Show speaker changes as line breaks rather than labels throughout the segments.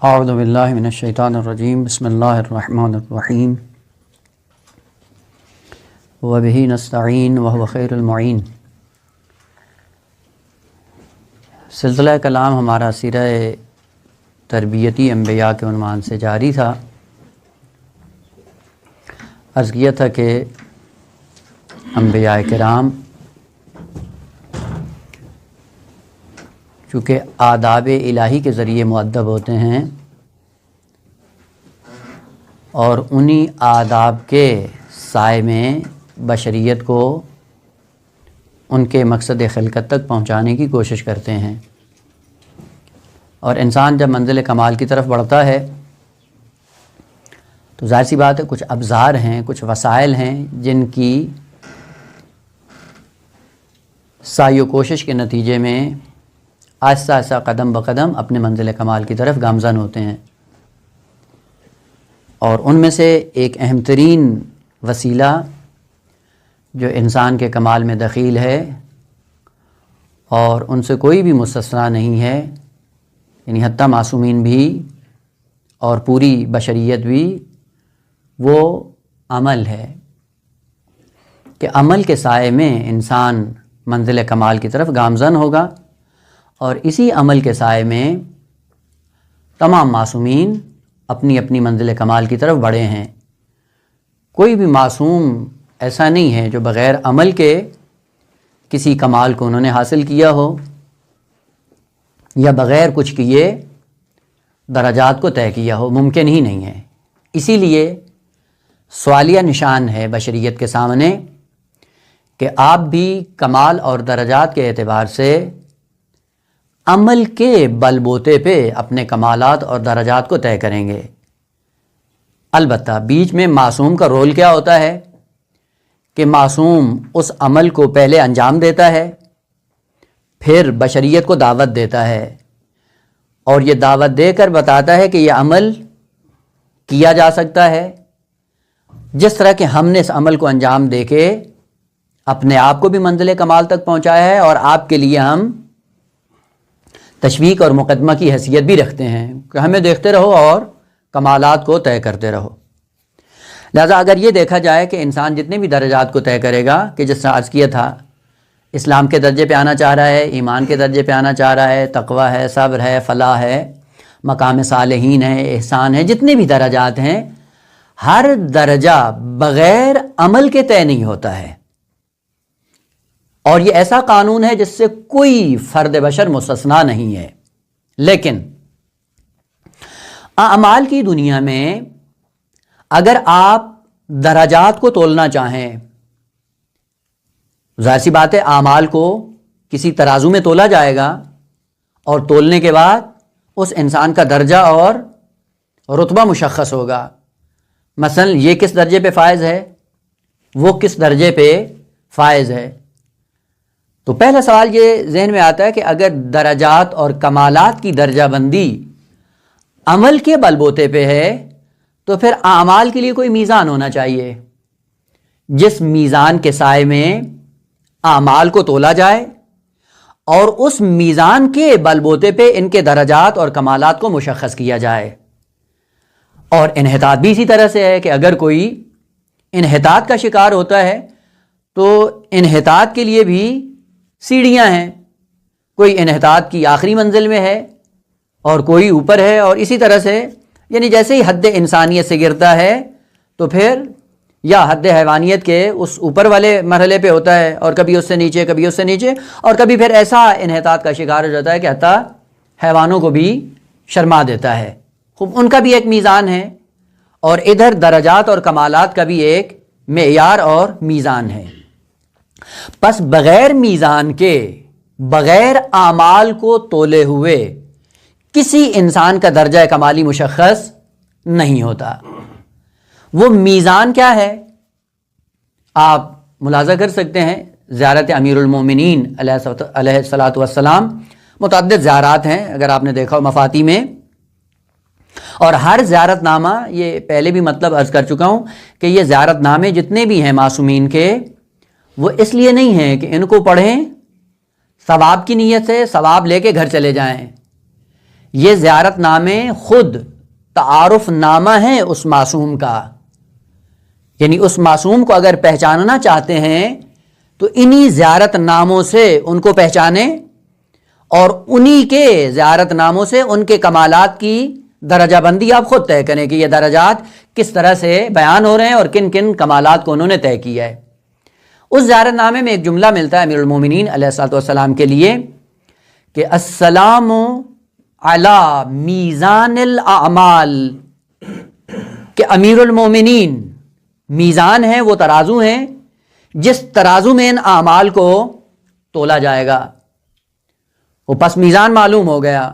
اعوذ باللہ من الشیطان الرجیم بسم اللہ الرحمن الرحیم وبہ نستعین وہو خیر المعین۔ سلسلہ کلام ہمارا سیرہ تربیتی انبیاء کے عنوان سے جاری تھا۔ عرض کیا تھا کہ انبیاء کرام چونکہ آداب الہی کے ذریعے مؤدب ہوتے ہیں اور انہی آداب کے سائے میں بشریت کو ان کے مقصد خلقت تک پہنچانے کی کوشش کرتے ہیں، اور انسان جب منزل کمال کی طرف بڑھتا ہے تو ظاہر سی بات ہے کچھ ابزار ہیں، کچھ وسائل ہیں جن کی سعی و کوشش کے نتیجے میں آہستہ آہستہ قدم بقدم اپنے منزل کمال کی طرف گامزن ہوتے ہیں، اور ان میں سے ایک اہم ترین وسیلہ جو انسان کے کمال میں دخیل ہے اور ان سے کوئی بھی مستثنیٰ نہیں ہے، یعنی حتیٰ معصومین بھی اور پوری بشریت بھی، وہ عمل ہے کہ عمل کے سائے میں انسان منزل کمال کی طرف گامزن ہوگا، اور اسی عمل کے سائے میں تمام معصومین اپنی اپنی منزل کمال کی طرف بڑھے ہیں۔ کوئی بھی معصوم ایسا نہیں ہے جو بغیر عمل کے کسی کمال کو انہوں نے حاصل کیا ہو یا بغیر کچھ کیے درجات کو طے کیا ہو، ممکن ہی نہیں ہے۔ اسی لیے سوالیہ نشان ہے بشریت کے سامنے کہ آپ بھی کمال اور درجات کے اعتبار سے عمل کے بل بوتے پہ اپنے کمالات اور درجات کو طے کریں گے۔ البتہ بیچ میں معصوم کا رول کیا ہوتا ہے کہ معصوم اس عمل کو پہلے انجام دیتا ہے، پھر بشریت کو دعوت دیتا ہے، اور یہ دعوت دے کر بتاتا ہے کہ یہ عمل کیا جا سکتا ہے، جس طرح کہ ہم نے اس عمل کو انجام دے کے اپنے آپ کو بھی منزل کمال تک پہنچایا ہے، اور آپ کے لیے ہم تشویق اور مقدمہ کی حیثیت بھی رکھتے ہیں کہ ہمیں دیکھتے رہو اور کمالات کو طے کرتے رہو۔ لہذا اگر یہ دیکھا جائے کہ انسان جتنے بھی درجات کو طے کرے گا، کہ جس طرح عرض کیا تھا اسلام کے درجے پہ آنا چاہ رہا ہے، ایمان کے درجے پہ آنا چاہ رہا ہے، تقوی ہے، صبر ہے، فلاح ہے، مقام صالحین ہے، احسان ہے، جتنے بھی درجات ہیں، ہر درجہ بغیر عمل کے طے نہیں ہوتا ہے، اور یہ ایسا قانون ہے جس سے کوئی فرد بشر مستثنیٰ نہیں ہے۔ لیکن اعمال کی دنیا میں اگر آپ درجات کو تولنا چاہیں، ظاہر سی بات ہے اعمال کو کسی ترازو میں تولا جائے گا، اور تولنے کے بعد اس انسان کا درجہ اور رتبہ مشخص ہوگا۔ مثلا یہ کس درجے پہ فائز ہے، وہ کس درجے پہ فائز ہے۔ تو پہلا سوال یہ ذہن میں آتا ہے کہ اگر درجات اور کمالات کی درجہ بندی عمل کے بل بوتے پہ ہے تو پھر اعمال کے لیے کوئی میزان ہونا چاہیے، جس میزان کے سائے میں اعمال کو تولا جائے اور اس میزان کے بل بوتے پہ ان کے درجات اور کمالات کو مشخص کیا جائے۔ اور انحطاط بھی اسی طرح سے ہے کہ اگر کوئی انحطاط کا شکار ہوتا ہے تو انحطاط کے لیے بھی سیڑھیاں ہیں، کوئی انحطاط کی آخری منزل میں ہے اور کوئی اوپر ہے، اور اسی طرح سے یعنی جیسے ہی حد انسانیت سے گرتا ہے تو پھر یا حد حیوانیت کے اس اوپر والے مرحلے پہ ہوتا ہے، اور کبھی اس سے نیچے، کبھی اس سے نیچے، اور کبھی پھر ایسا انحطاط کا شکار ہو جاتا ہے کہ حتیٰ حیوانوں کو بھی شرما دیتا ہے۔ خوب ان کا بھی ایک میزان ہے، اور ادھر درجات اور کمالات کا بھی ایک معیار اور میزان ہے۔ پس بغیر میزان کے، بغیر اعمال کو تولے ہوئے کسی انسان کا درجہ کمالی مشخص نہیں ہوتا۔ وہ میزان کیا ہے آپ ملاحظہ کر سکتے ہیں۔ زیارت امیر المومنین علیہ الصلاۃ والسلام، متعدد زیارات ہیں اگر آپ نے دیکھا ہو مفاتی میں، اور ہر زیارت نامہ، یہ پہلے بھی مطلب عرض کر چکا ہوں کہ یہ زیارت نامے جتنے بھی ہیں معصومین کے، وہ اس لیے نہیں ہیں کہ ان کو پڑھیں ثواب کی نیت سے ثواب لے کے گھر چلے جائیں، یہ زیارت نامے خود تعارف نامہ ہے اس معصوم کا، یعنی اس معصوم کو اگر پہچاننا چاہتے ہیں تو انہی زیارت ناموں سے ان کو پہچانیں، اور انہی کے زیارت ناموں سے ان کے کمالات کی درجہ بندی آپ خود طے کریں کہ یہ درجات کس طرح سے بیان ہو رہے ہیں اور کن کن کمالات کو انہوں نے طے کیا ہے۔ اس زیارت نامے میں ایک جملہ ملتا ہے امیر المومنین علیہ الصلوۃ والسلام کے لیے کہ السلام علی میزان الاعمال، کہ امیر المومنین میزان ہے، وہ ترازو ہیں جس ترازو میں ان اعمال کو تولا جائے گا۔ وہ پس میزان معلوم ہو گیا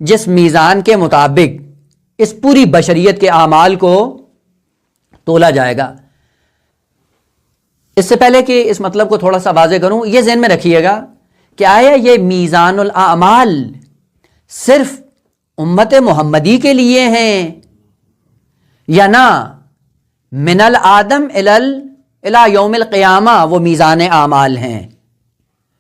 جس میزان کے مطابق اس پوری بشریت کے اعمال کو تولا جائے گا۔ اس سے پہلے کہ اس مطلب کو تھوڑا سا واضح کروں، یہ ذہن میں رکھیے گا کہ آیا یہ میزان الاعمال صرف امت محمدی کے لیے ہیں یا نہ من الآدم الی یوم القیامہ وہ میزان اعمال ہیں؟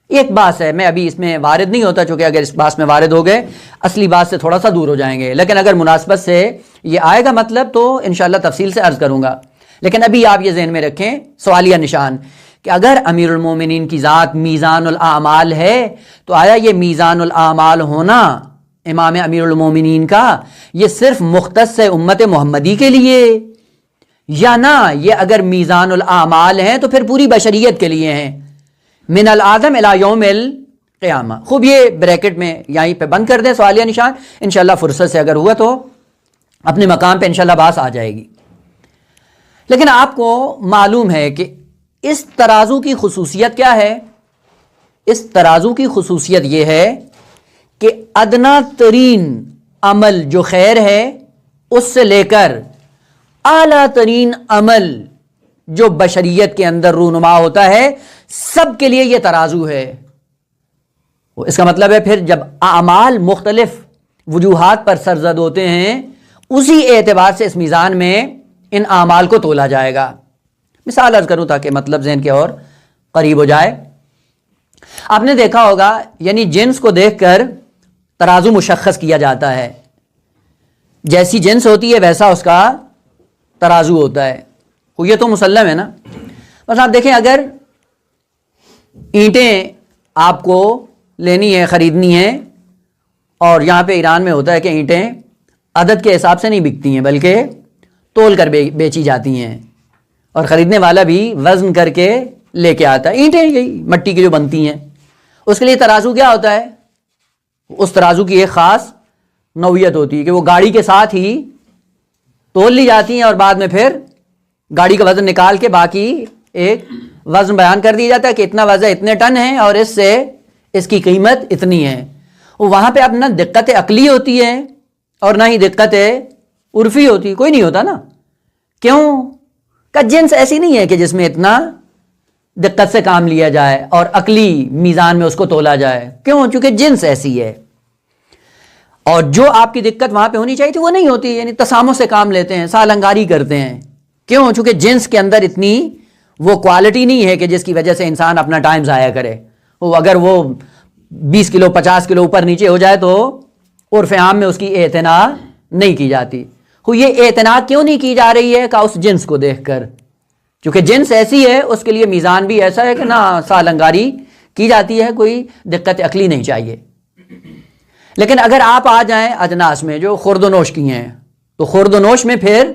ایک بات ہے، میں ابھی اس میں وارد نہیں ہوتا، چونکہ اگر اس بات میں وارد ہو گئے اصلی بات سے تھوڑا سا دور ہو جائیں گے، لیکن اگر مناسبت سے یہ آئے گا مطلب تو انشاءاللہ تفصیل سے عرض کروں گا۔ لیکن ابھی آپ یہ ذہن میں رکھیں سوالیہ نشان کہ اگر امیر المومنین کی ذات میزان الاعمال ہے تو آیا یہ میزان الاعمال ہونا امام امیر المومنین کا یہ صرف مختص ہے امت محمدی کے لیے، یا نہ یہ اگر میزان الاعمال ہیں تو پھر پوری بشریت کے لیے ہیں، من الآدم الی یوم القیامہ؟ خوب یہ بریکٹ میں یہیں پہ بند کر دیں سوالیہ نشان، انشاءاللہ فرصت سے اگر ہوا تو اپنے مقام پہ انشاءاللہ باس آ جائے گی۔ لیکن آپ کو معلوم ہے کہ اس ترازو کی خصوصیت کیا ہے؟ اس ترازو کی خصوصیت یہ ہے کہ ادنا ترین عمل جو خیر ہے اس سے لے کر اعلیٰ ترین عمل جو بشریت کے اندر رونما ہوتا ہے سب کے لیے یہ ترازو ہے۔ اس کا مطلب ہے پھر جب اعمال مختلف وجوہات پر سرزد ہوتے ہیں اسی اعتبار سے اس میزان میں ان اعمال کو تولا جائے گا۔ مثال عرض کروں تاکہ مطلب ذہن کے اور قریب ہو جائے۔ آپ نے دیکھا ہوگا یعنی جنس کو دیکھ کر ترازو مشخص کیا جاتا ہے، جیسی جنس ہوتی ہے ویسا اس کا ترازو ہوتا ہے، یہ تو مسلم ہے نا۔ بس آپ دیکھیں اگر اینٹیں آپ کو لینی ہے، خریدنی ہے، اور یہاں پہ ایران میں ہوتا ہے کہ اینٹیں عدد کے حساب سے نہیں بکتی ہیں بلکہ تول کر بیچی جاتی ہیں، اور خریدنے والا بھی وزن کر کے لے کے آتا ہے۔ اینٹیں یہی مٹی کی جو بنتی ہیں، اس کے لیے ترازو کیا ہوتا ہے؟ اس ترازو کی ایک خاص نوعیت ہوتی ہے کہ وہ گاڑی کے ساتھ ہی تول لی جاتی ہیں، اور بعد میں پھر گاڑی کا وزن نکال کے باقی ایک وزن بیان کر دیا جاتا ہے کہ اتنا وزن اتنے ٹن ہے اور اس سے اس کی قیمت اتنی ہے۔ وہاں پہ اب نہ دقت عقلی ہوتی ہے اور نہ ہی دقت عرفی ہوتی، کوئی نہیں ہوتا نا۔ کیوں کہ جنس ایسی نہیں ہے کہ جس میں اتنا دقت سے کام لیا جائے اور عقلی میزان میں اس کو تولا جائے، کیوں؟ چونکہ جنس ایسی ہے، اور جو آپ کی دقت وہاں پہ ہونی چاہیے تھی وہ نہیں ہوتی، یعنی تسامح سے کام لیتے ہیں، سال انگاری کرتے ہیں۔ کیوں؟ چونکہ جنس کے اندر اتنی وہ کوالٹی نہیں ہے کہ جس کی وجہ سے انسان اپنا ٹائم ضائع کرے۔ اگر وہ 20 کلو 50 کلو اوپر نیچے ہو جائے تو عرف عام میں اس کی اعتنا نہیں کی جاتی۔ یہ اعتنا کیوں نہیں کی جا رہی ہے کہ اس جنس کو دیکھ کر، چونکہ جنس ایسی ہے اس کے لیے میزان بھی ایسا ہے کہ نہ سال انگاری کی جاتی ہے، کوئی دقت عقلی نہیں چاہیے۔ لیکن اگر آپ آ جائیں اجناس میں جو خرد و نوش کی ہیں، تو خرد و نوش میں پھر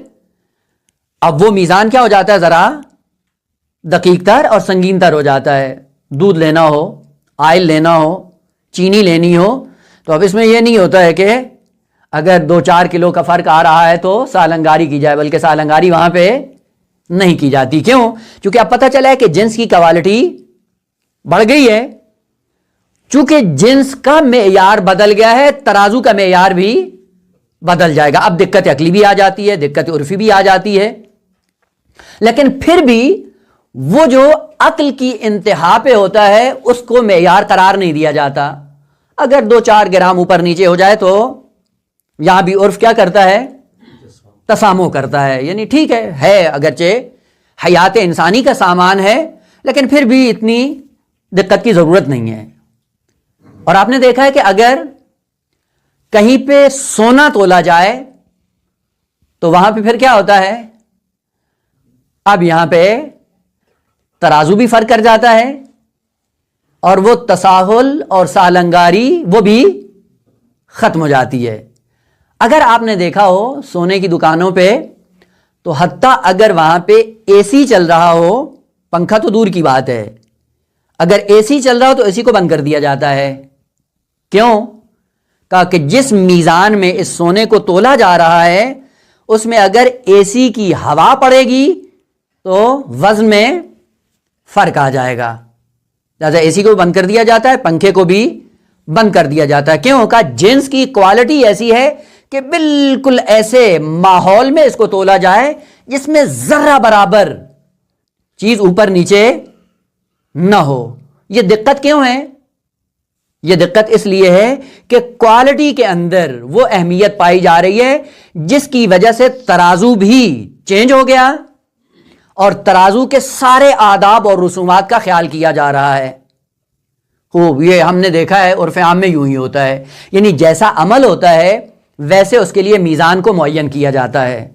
اب وہ میزان کیا ہو جاتا ہے؟ ذرا دقیق تر اور سنگین تر ہو جاتا ہے۔ دودھ لینا ہو، آئل لینا ہو، چینی لینی ہو، تو اب اس میں یہ نہیں ہوتا ہے کہ اگر 2-4 کلو کا فرق آ رہا ہے تو سال انگاری کی جائے، بلکہ سال انگاری وہاں پہ نہیں کی جاتی۔ کیوں؟ چونکہ اب پتہ چلا ہے کہ جنس کی کوالٹی بڑھ گئی ہے، چونکہ جنس کا معیار بدل گیا ہے، ترازو کا معیار بھی بدل جائے گا۔ اب دقت عقلی بھی آ جاتی ہے، دقت عرفی بھی آ جاتی ہے، لیکن پھر بھی وہ جو عقل کی انتہا پہ ہوتا ہے اس کو معیار قرار نہیں دیا جاتا۔ اگر 2-4 گرام اوپر نیچے ہو جائے تو یہاں بھی عرف کیا کرتا ہے؟ تسامح کرتا ہے، یعنی ٹھیک ہے اگرچہ حیات انسانی کا سامان ہے لیکن پھر بھی اتنی دقت کی ضرورت نہیں ہے۔ اور آپ نے دیکھا ہے کہ اگر کہیں پہ سونا تولا جائے تو وہاں پہ پھر کیا ہوتا ہے؟ اب یہاں پہ ترازو بھی فرق کر جاتا ہے اور وہ تساہل اور سالنگاری وہ بھی ختم ہو جاتی ہے. اگر آپ نے دیکھا ہو سونے کی دکانوں پہ تو حتیٰ اگر وہاں پہ اے سی چل رہا ہو، پنکھا تو دور کی بات ہے، اگر اے سی چل رہا ہو تو اے سی کو بند کر دیا جاتا ہے. کیوں؟ کہا کہ جس میزان میں اس سونے کو تولا جا رہا ہے اس میں اگر اے سی کی ہوا پڑے گی تو وزن میں فرق آ جائے گا، لہذا اے سی کو بند کر دیا جاتا ہے، پنکھے کو بھی بند کر دیا جاتا ہے. کیوں؟ کہا جنس کی کوالٹی ایسی ہے کہ بالکل ایسے ماحول میں اس کو تولا جائے جس میں ذرہ برابر چیز اوپر نیچے نہ ہو. یہ دقت کیوں ہے؟ یہ دقت اس لیے ہے کہ کوالٹی کے اندر وہ اہمیت پائی جا رہی ہے جس کی وجہ سے ترازو بھی چینج ہو گیا اور ترازو کے سارے آداب اور رسومات کا خیال کیا جا رہا ہے. خوب، یہ ہم نے دیکھا ہے عرف عام میں یوں ہی ہوتا ہے، یعنی جیسا عمل ہوتا ہے ویسے اس کے لیے میزان کو معین کیا جاتا ہے.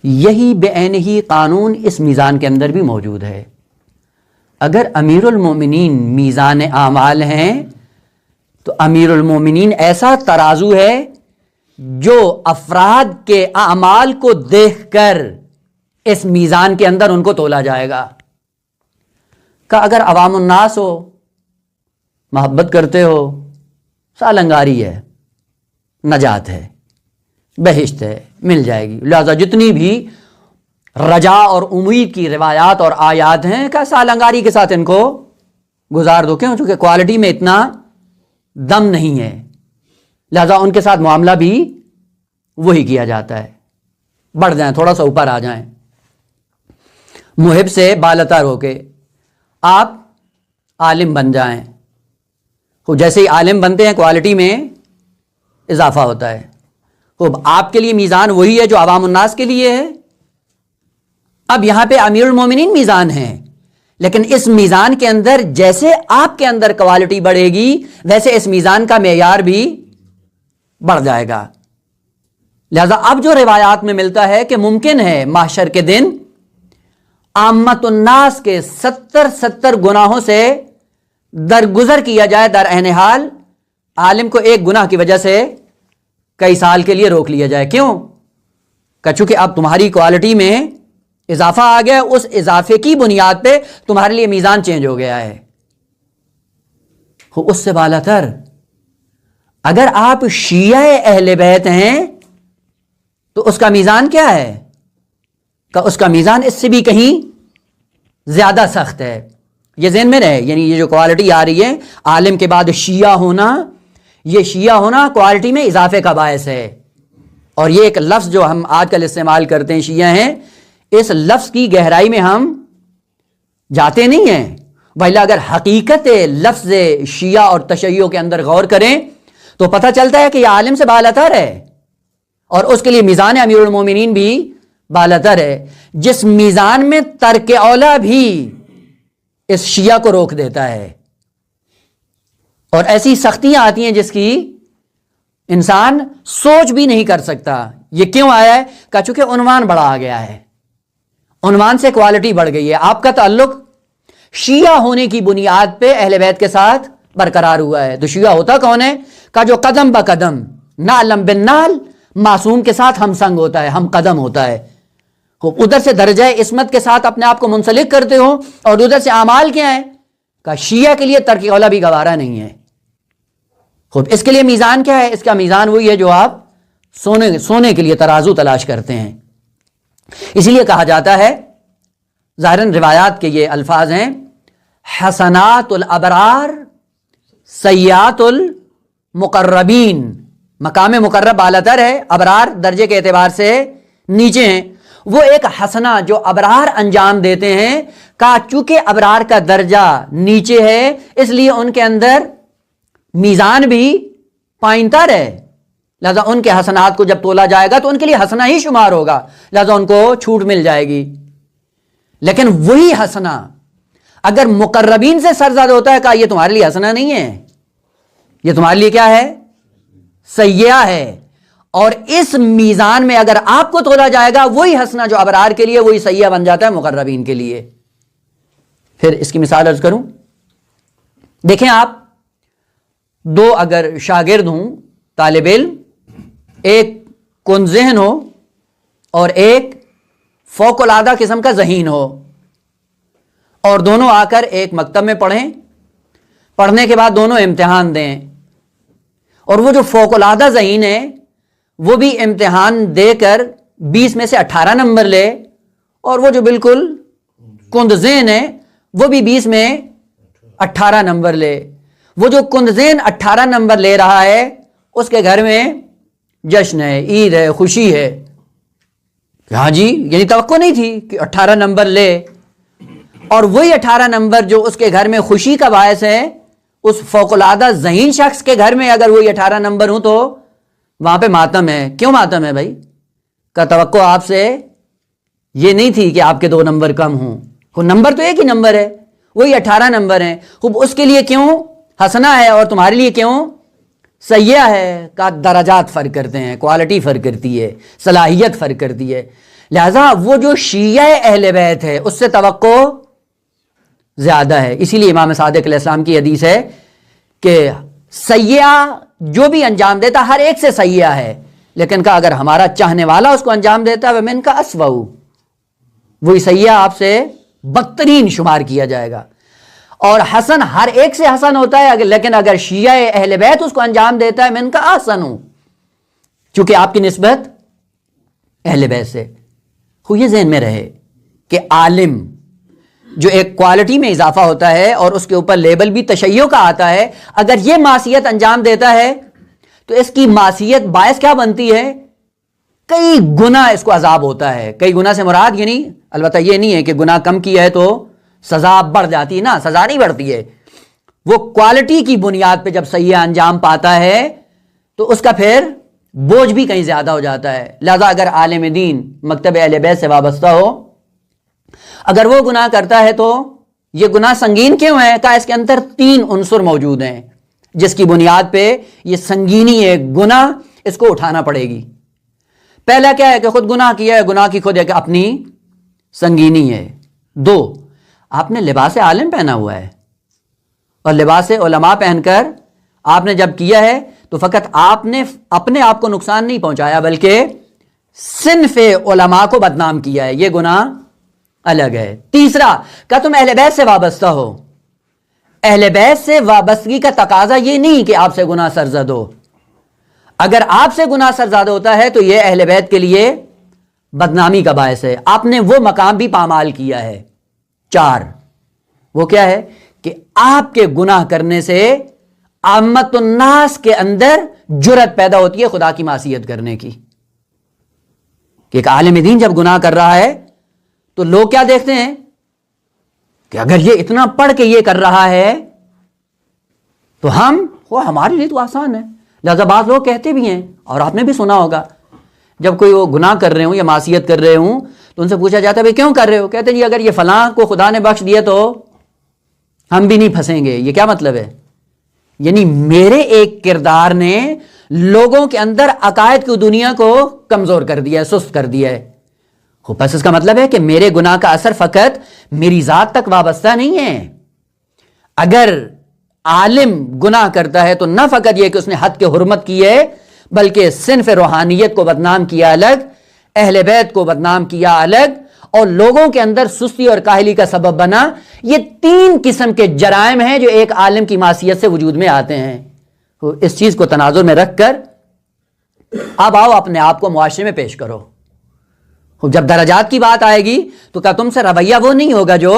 یہی بعینہ ہی قانون اس میزان کے اندر بھی موجود ہے. اگر امیر المومنین میزان اعمال ہیں تو امیر المومنین ایسا ترازو ہے جو افراد کے اعمال کو دیکھ کر اس میزان کے اندر ان کو تولا جائے گا. کہ اگر عوام الناس ہو، محبت کرتے ہو، سالنگاری ہے، نجات ہے، بہشت ہے، مل جائے گی، لہذا جتنی بھی رجا اور امید کی روایات اور آیات ہیں کہ سالنگاری کے ساتھ ان کو گزار دو. کیوں؟ چونکہ کوالٹی میں اتنا دم نہیں ہے، لہذا ان کے ساتھ معاملہ بھی وہی کیا جاتا ہے. بڑھ جائیں، تھوڑا سا اوپر آ جائیں، محب سے بالاتر ہو کے آپ عالم بن جائیں. خوب، جیسے ہی عالم بنتے ہیں کوالٹی میں اضافہ ہوتا ہے. خوب، آپ کے لیے میزان وہی ہے جو عوام الناس کے لیے ہے. اب یہاں پہ امیر المومنین میزان ہے، لیکن اس میزان کے اندر جیسے آپ کے اندر کوالٹی بڑھے گی ویسے اس میزان کا معیار بھی بڑھ جائے گا. لہذا اب جو روایات میں ملتا ہے کہ ممکن ہے محشر کے دن عامت الناس کے 70 گناہوں سے درگزر کیا جائے، در عین حال عالم کو ایک گناہ کی وجہ سے کئی سال کے لیے روک لیا جائے. کیوں؟ کہ چونکہ اب تمہاری کوالٹی میں اضافہ آ گیا، اس اضافے کی بنیاد پہ تمہارے لیے میزان چینج ہو گیا ہے. اس سے بالاتر اگر آپ شیعہ اہل بیت ہیں تو اس کا میزان کیا ہے؟ کہ اس کا میزان اس سے بھی کہیں زیادہ سخت ہے. یہ ذہن میں رہے، یعنی یہ جو کوالٹی آ رہی ہے عالم کے بعد شیعہ ہونا، یہ شیعہ ہونا کوالٹی میں اضافے کا باعث ہے. اور یہ ایک لفظ جو ہم آج کل استعمال کرتے ہیں شیعہ ہیں، اس لفظ کی گہرائی میں ہم جاتے نہیں ہیں. وَإِلَّا اگر حقیقت لفظ شیعہ اور تشیع کے اندر غور کریں تو پتہ چلتا ہے کہ یہ عالم سے بالاتر ہے اور اس کے لیے میزان امیر المومنین بھی بالاتر ہے، جس میزان میں ترک اولا بھی اس شیعہ کو روک دیتا ہے. اور ایسی سختیاں آتی ہیں جس کی انسان سوچ بھی نہیں کر سکتا. یہ کیوں آیا ہے؟ کہ چونکہ عنوان بڑا آ گیا ہے، عنوان سے کوالٹی بڑھ گئی ہے. آپ کا تعلق شیعہ ہونے کی بنیاد پہ اہل بیت کے ساتھ برقرار ہوا ہے. تو شیعہ ہوتا کون ہے؟ کہ جو قدم با قدم، نعلم بالنعل، معصوم کے ساتھ ہم سنگ ہوتا ہے، ہم قدم ہوتا ہے. ادھر سے درجہ عصمت کے ساتھ اپنے آپ کو منسلک کرتے ہو اور ادھر سے اعمال کیا ہے؟ کہ شیعہ کے لیے ترک اولا بھی گوارا نہیں ہے. خود اس کے لیے میزان کیا ہے؟ اس کا میزان وہی ہے جو آپ سونے کے لیے ترازو تلاش کرتے ہیں. اسی لیے کہا جاتا ہے، ظاہراً روایات کے یہ الفاظ ہیں، حسنات الابرار سیئات المقربین. مقام مقرب بالاتر ہے، ابرار درجے کے اعتبار سے نیچے ہیں. وہ ایک حسنہ جو ابرار انجام دیتے ہیں، کہ چونکہ ابرار کا درجہ نیچے ہے اس لیے ان کے اندر میزان بھی پائنتر ہے، لہذا ان کے حسنات کو جب تولا جائے گا تو ان کے لیے حسنہ ہی شمار ہوگا، لہذا ان کو چھوٹ مل جائے گی. لیکن وہی حسنہ اگر مقربین سے سرزد ہوتا ہے کہ یہ تمہارے لیے حسنہ نہیں ہے، یہ تمہارے لیے کیا ہے؟ سیئہ ہے. اور اس میزان میں اگر آپ کو تولا جائے گا وہی حسنہ جو ابرار کے لیے وہی سیئہ بن جاتا ہے مقربین کے لیے. پھر اس کی مثال عرض کروں. دیکھیں آپ دو اگر شاگرد ہوں طالب علم، ایک کن ذہن ہو اور ایک فوق العادہ قسم کا ذہین ہو، اور دونوں آ کر ایک مکتب میں پڑھیں، پڑھنے کے بعد دونوں امتحان دیں، اور وہ جو فوق العادہ ذہین ہے وہ بھی امتحان دے کر 20 میں سے 18 نمبر لے، اور وہ جو بالکل کند ذہن ہے وہ بھی 20 میں 18 نمبر لے. وہ جو کند ذہن 18 نمبر لے رہا ہے اس کے گھر میں جشن ہے، عید ہے، خوشی ہے. ہاں جی، یعنی توقع نہیں تھی کہ 18 نمبر لے. اور وہی 18 نمبر جو اس کے گھر میں خوشی کا باعث ہے، اس فوق العادہ ذہین شخص کے گھر میں اگر وہی 18 نمبر ہوں تو وہاں پہ ماتم ہے. کیوں ماتم ہے بھائی؟ کا توقع آپ سے یہ نہیں تھی کہ آپ کے 2 نمبر کم ہوں. وہ نمبر تو ایک ہی نمبر ہے، وہی 18 نمبر ہیں. خوب اس کے لیے کیوں حسنہ ہے اور تمہارے لیے کیوں سیئہ ہے؟ کا درجات فرق کرتے ہیں، کوالٹی فرق کرتی ہے، صلاحیت فرق کرتی ہے. لہذا وہ جو شیعہ اہل بیت ہے اس سے توقع زیادہ ہے. اسی لیے امام صادق علیہ السلام کی حدیث ہے کہ سیئہ جو بھی انجام دیتا ہر ایک سے سیئہ ہے، لیکن کہا اگر ہمارا چاہنے والا اس کو انجام دیتا ہے ومن کا اسوأ، وہی سیئہ آپ سے بدترین شمار کیا جائے گا. اور حسن ہر ایک سے حسن ہوتا ہے، لیکن اگر شیعہ اہل بیت اس کو انجام دیتا ہے من کا احسن ہوں، چونکہ آپ کی نسبت اہل بیت سے. یہ ذہن میں رہے کہ عالم جو ایک کوالٹی میں اضافہ ہوتا ہے اور اس کے اوپر لیبل بھی تشیع کا آتا ہے، اگر یہ معصیت انجام دیتا ہے تو اس کی معصیت باعث کیا بنتی ہے؟ کئی گنا اس کو عذاب ہوتا ہے. کئی گنا سے مراد یعنی البتہ یہ نہیں ہے کہ گناہ کم کیا ہے تو سزا بڑھ جاتی ہے، نا، سزا نہیں بڑھتی ہے. وہ کوالٹی کی بنیاد پہ جب سیئہ انجام پاتا ہے تو اس کا پھر بوجھ بھی کہیں زیادہ ہو جاتا ہے. لہذا اگر عالم دین مکتب اہل بیت سے وابستہ ہو، اگر وہ گناہ کرتا ہے تو یہ گناہ سنگین کیوں ہے؟ کہ اس کے اندر 3 عنصر موجود ہیں جس کی بنیاد پہ یہ سنگینی ہے، گناہ اس کو اٹھانا پڑے گی. پہلا کیا ہے کہ خود گناہ کیا ہے، گناہ کی خود ایک اپنی سنگینی ہے. 2، آپ نے لباس عالم پہنا ہوا ہے، اور لباس علماء پہن کر آپ نے جب کیا ہے تو فقط آپ نے اپنے آپ کو نقصان نہیں پہنچایا بلکہ صنف علماء کو بدنام کیا ہے. یہ گناہ الگ ہے. تیسرا کہ تم اہل بیت سے وابستہ ہو. اہل بیت سے وابستگی کا تقاضا یہ نہیں کہ آپ سے گناہ سرزد ہو. اگر آپ سے گناہ سرزد ہوتا ہے تو یہ اہل بیت کے لیے بدنامی کا باعث ہے. آپ نے وہ مقام بھی پامال کیا ہے. 4، وہ کیا ہے کہ آپ کے گناہ کرنے سے عامت الناس کے اندر جرت پیدا ہوتی ہے خدا کی معصیت کرنے کی. کہ ایک عالم دین جب گناہ کر رہا ہے تو لوگ کیا دیکھتے ہیں کہ اگر یہ اتنا پڑھ کے یہ کر رہا ہے تو ہمارے لیے تو آسان ہے. لہذا بعض لوگ کہتے بھی ہیں، اور آپ نے بھی سنا ہوگا، جب کوئی وہ گناہ کر رہے ہوں یا معصیت کر رہے ہوں تو ان سے پوچھا جاتا ہے بھئی کیوں کر رہے ہو؟ کہتے ہیں جی اگر یہ فلاں کو خدا نے بخش دیا تو ہم بھی نہیں پھنسیں گے. یہ کیا مطلب ہے؟ یعنی میرے ایک کردار نے لوگوں کے اندر عقائد کی دنیا کو کمزور کر دیا ہے، سست کر دیا ہے. بس اس کا مطلب ہے کہ میرے گناہ کا اثر فقط میری ذات تک وابستہ نہیں ہے. اگر عالم گناہ کرتا ہے تو نہ فقط یہ کہ اس نے حد کے حرمت کی ہے بلکہ صنف روحانیت کو بدنام کیا الگ، اہل بیت کو بدنام کیا الگ، اور لوگوں کے اندر سستی اور کاہلی کا سبب بنا. یہ 3 قسم کے جرائم ہیں جو ایک عالم کی معصیت سے وجود میں آتے ہیں. تو اس چیز کو تناظر میں رکھ کر اب آؤ اپنے آپ کو معاشرے میں پیش کرو. جب درجات کی بات آئے گی تو کیا تم سے رویہ وہ نہیں ہوگا جو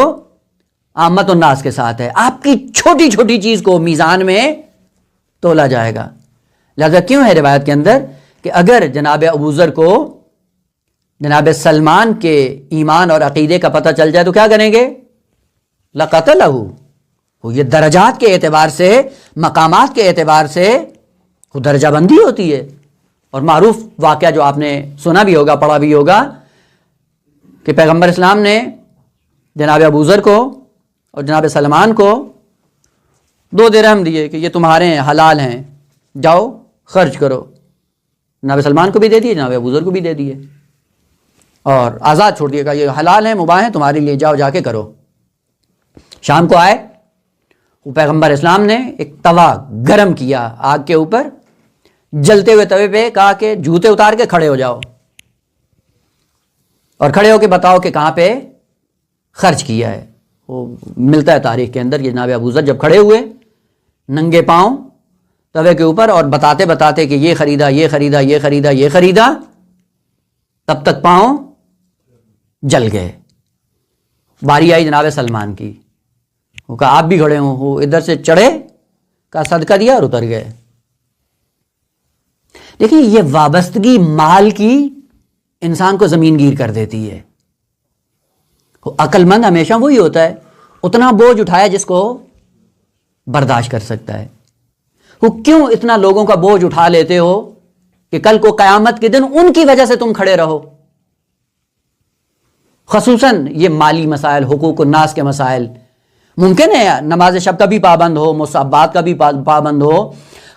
عامت الناس کے ساتھ ہے. آپ کی چھوٹی چھوٹی چیز کو میزان میں تولا جائے گا. لہذا کیوں ہے روایت کے اندر کہ اگر جناب ابو ذر کو جناب سلمان کے ایمان اور عقیدے کا پتہ چل جائے تو کیا کریں گے؟ لقتلہ. یہ درجات کے اعتبار سے، مقامات کے اعتبار سے درجہ بندی ہوتی ہے. اور معروف واقعہ جو آپ نے سنا بھی ہوگا، پڑھا بھی ہوگا، کہ پیغمبر اسلام نے جناب ابو ذر کو اور جناب سلمان کو 2 درہم دیے کہ یہ تمہارے ہیں، حلال ہیں، جاؤ خرچ کرو. جناب سلمان کو بھی دے دیے، جناب ابو ذر کو بھی دے دیے، اور آزاد چھوڑ دیے گا، یہ حلال ہیں، مباح ہیں تمہارے لیے، جاؤ جا کے کرو. شام کو آئے، وہ پیغمبر اسلام نے ایک توا گرم کیا آگ کے اوپر، جلتے ہوئے توے پہ کہا کہ جوتے اتار کے کھڑے ہو جاؤ اور کھڑے ہو کے بتاؤ کہ کہاں پہ خرچ کیا ہے. وہ ملتا ہے تاریخ کے اندر. یہ جناب ابو ذر جب کھڑے ہوئے ننگے پاؤں توے کے اوپر اور بتاتے بتاتے کہ یہ خریدا، یہ خریدا، یہ خریدا، یہ خریدا، تب تک پاؤں جل گئے. باری آئی جناب سلمان کی، وہ کہا آپ بھی کھڑے ہوں. وہ ادھر سے چڑھے، کہا صدقہ دیا اور اتر گئے. دیکھیں یہ وابستگی مال کی انسان کو زمین گیر کر دیتی ہے. عقل مند ہمیشہ وہی ہوتا ہے اتنا بوجھ اٹھایا جس کو برداشت کر سکتا ہے. وہ کیوں اتنا لوگوں کا بوجھ اٹھا لیتے ہو کہ کل کو قیامت کے دن ان کی وجہ سے تم کھڑے رہو. خصوصاً یہ مالی مسائل، حقوق الناس کے مسائل. ممکن ہے نماز شب کا بھی پابند ہو، مصحبات کا بھی پابند ہو،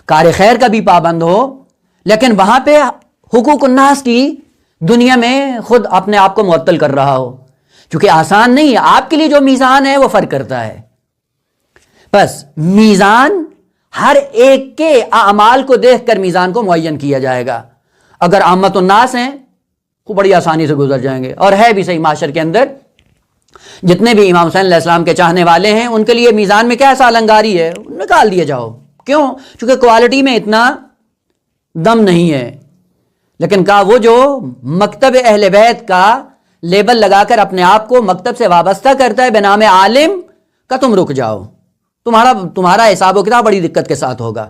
کار خیر کا بھی پابند ہو، لیکن وہاں پہ حقوق الناس کی دنیا میں خود اپنے آپ کو معطل کر رہا ہو. چونکہ آسان نہیں ہے، آپ کے لیے جو میزان ہے وہ فرق کرتا ہے. بس میزان ہر ایک کے اعمال کو دیکھ کر میزان کو معین کیا جائے گا. اگر عامت الناس ہیں وہ بڑی آسانی سے گزر جائیں گے، اور ہے بھی صحیح. معاشر کے اندر جتنے بھی امام حسین علیہ السلام کے چاہنے والے ہیں ان کے لیے میزان میں کیا سالنگاری ہے، نکال دیے جاؤ. کیوں؟ چونکہ کوالٹی میں اتنا دم نہیں ہے. لیکن کہا وہ جو مکتب اہل بیت کا لیبل لگا کر اپنے آپ کو مکتب سے وابستہ کرتا ہے بنام عالم کا، تم رک جاؤ، تمہارا حساب و کتاب بڑی دقت کے ساتھ ہوگا.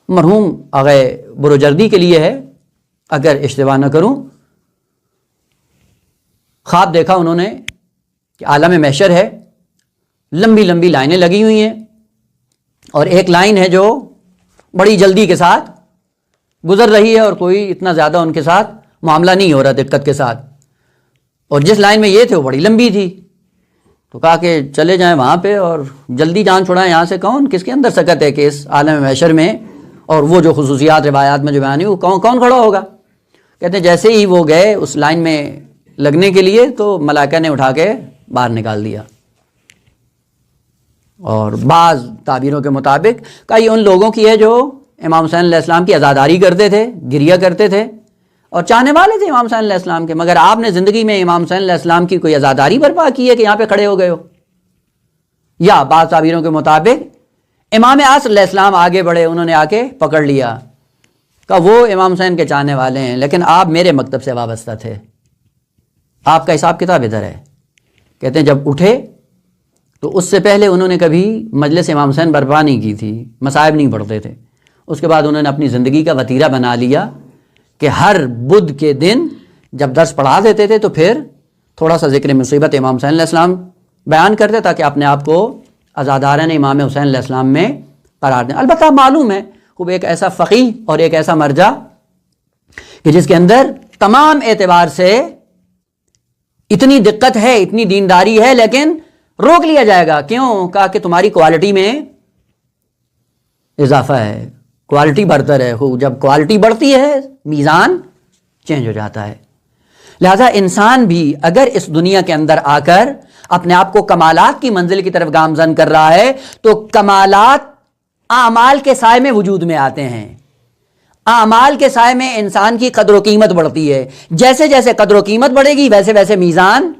مرحوم آغا بروجردی کے لیے ہے، اگر اشتباہ نہ کروں، خواب دیکھا انہوں نے کہ عالم محشر ہے، لمبی لمبی لائنیں لگی ہوئی ہیں، اور ایک لائن ہے جو بڑی جلدی کے ساتھ گزر رہی ہے اور کوئی اتنا زیادہ ان کے ساتھ معاملہ نہیں ہو رہا دقت کے ساتھ. اور جس لائن میں یہ تھے وہ بڑی لمبی تھی. تو کہا کہ چلے جائیں وہاں پہ اور جلدی جان چھڑائیں یہاں سے. کون کس کے اندر سکت ہے کہ اس عالم محشر میں، اور وہ جو خصوصیات روایات میں جو بیان ہوئی، وہ کون کھڑا ہوگا؟ کہتے ہیں جیسے ہی وہ گئے اس لائن میں لگنے کے لیے تو ملائکہ نے اٹھا کے باہر نکال دیا. اور بعض تعبیروں کے مطابق کئی ان لوگوں کی ہے جو امام حسین علیہ السلام کی عزاداری کرتے تھے، گریہ کرتے تھے اور چاہنے والے تھے امام حسین علیہ السلام کے، مگر آپ نے زندگی میں امام حسین علیہ السلام کی کوئی عزاداری برپا کی ہے کہ یہاں پہ کھڑے ہو گئے ہو؟ یا بعض تعبیروں کے مطابق امام عصر علیہ السلام آگے بڑھے، انہوں نے آ کے پکڑ لیا، کہا وہ امام حسین کے چاہنے والے ہیں لیکن آپ میرے مکتب سے وابستہ تھے، آپ کا حساب کتاب ادھر ہے. کہتے ہیں جب اٹھے تو اس سے پہلے انہوں نے کبھی مجلس امام حسین برپا نہیں کی تھی، مصائب نہیں پڑھتے تھے. اس کے بعد انہوں نے اپنی زندگی کا وتیرہ بنا لیا کہ ہر بدھ کے دن جب درس پڑھا دیتے تھے تو پھر تھوڑا سا ذکر مصیبت امام حسین علیہ السلام بیان کرتے تاکہ اپنے آپ کو عزاداران امام حسین علیہ السلام میں قرار دیں. البتہ معلوم ہے وہ ایک ایسا فقیہ اور ایک ایسا مرجع کہ جس کے اندر تمام اعتبار سے اتنی دقت ہے، اتنی دینداری ہے، لیکن روک لیا جائے گا. کیوں؟ کہا کہ تمہاری کوالٹی میں اضافہ ہے، کوالٹی برتر ہے. جب کوالٹی بڑھتی ہے میزان چینج ہو جاتا ہے. لہذا انسان بھی اگر اس دنیا کے اندر آ کر اپنے آپ کو کمالات کی منزل کی طرف گامزن کر رہا ہے تو کمالات اعمال کے سائے میں وجود میں آتے ہیں. اعمال کے سائے میں انسان کی قدر و قیمت بڑھتی ہے. جیسے جیسے قدر و قیمت بڑھے گی ویسے ویسے میزان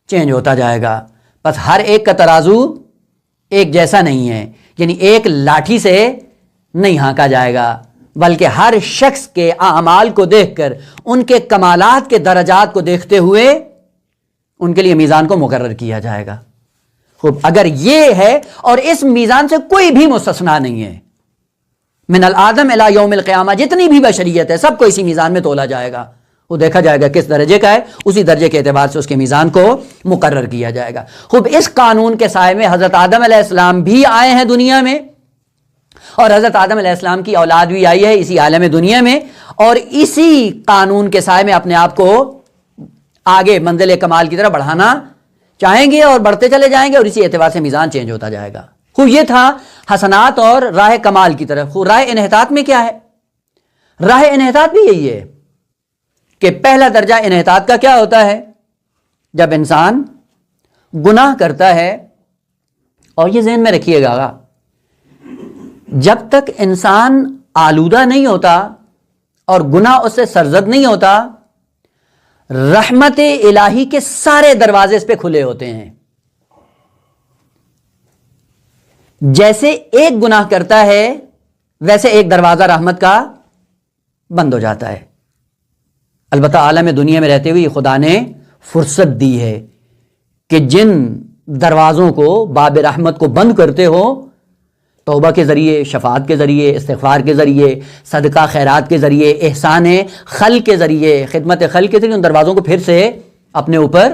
چینج ہوتا جائے گا. بس ہر ایک کا ترازو ایک جیسا نہیں ہے، یعنی ایک لاٹھی سے نہیں ہانکا جائے گا، بلکہ ہر شخص کے اعمال کو دیکھ کر ان کے کمالات کے درجات کو دیکھتے ہوئے ان کے لیے میزان کو مقرر کیا جائے گا. خوب، اگر یہ ہے اور اس میزان سے کوئی بھی مستثنا نہیں ہے، من الآدم الی یوم القیامہ جتنی بھی بشریت ہے سب کو اسی میزان میں تولا جائے گا. وہ دیکھا جائے گا کس درجے کا ہے، اسی درجے کے اعتبار سے اس کے میزان کو مقرر کیا جائے گا. خوب، اس قانون کے سائے میں حضرت آدم علیہ السلام بھی آئے ہیں دنیا میں، اور حضرت آدم علیہ السلام کی اولاد بھی آئی ہے اسی عالم دنیا میں، اور اسی قانون کے سائے میں اپنے آپ کو آگے منزل کمال کی طرف بڑھانا چاہیں گے اور بڑھتے چلے جائیں گے، اور اسی اعتبار سے میزان چینج ہوتا جائے گا. خوب یہ تھا حسنات اور راہ کمال کی طرف. خوب راہ انحطاط میں کیا ہے؟ راہ انحطاط بھی یہی ہے کہ پہلا درجہ انحطاط کا کیا ہوتا ہے؟ جب انسان گناہ کرتا ہے. اور یہ ذہن میں رکھیے گا، جب تک انسان آلودہ نہیں ہوتا اور گناہ اس سے سرزد نہیں ہوتا، رحمت الہی کے سارے دروازے اس پہ کھلے ہوتے ہیں. جیسے ایک گناہ کرتا ہے ویسے ایک دروازہ رحمت کا بند ہو جاتا ہے. البتہ عالم دنیا میں رہتے ہوئے خدا نے فرصت دی ہے کہ جن دروازوں کو باب رحمت کو بند کرتے ہو، توبہ کے ذریعے، شفاعت کے ذریعے، استغفار کے ذریعے، صدقہ خیرات کے ذریعے، احسان خلق کے ذریعے، خدمت خلق کے ذریعے ان دروازوں کو پھر سے اپنے اوپر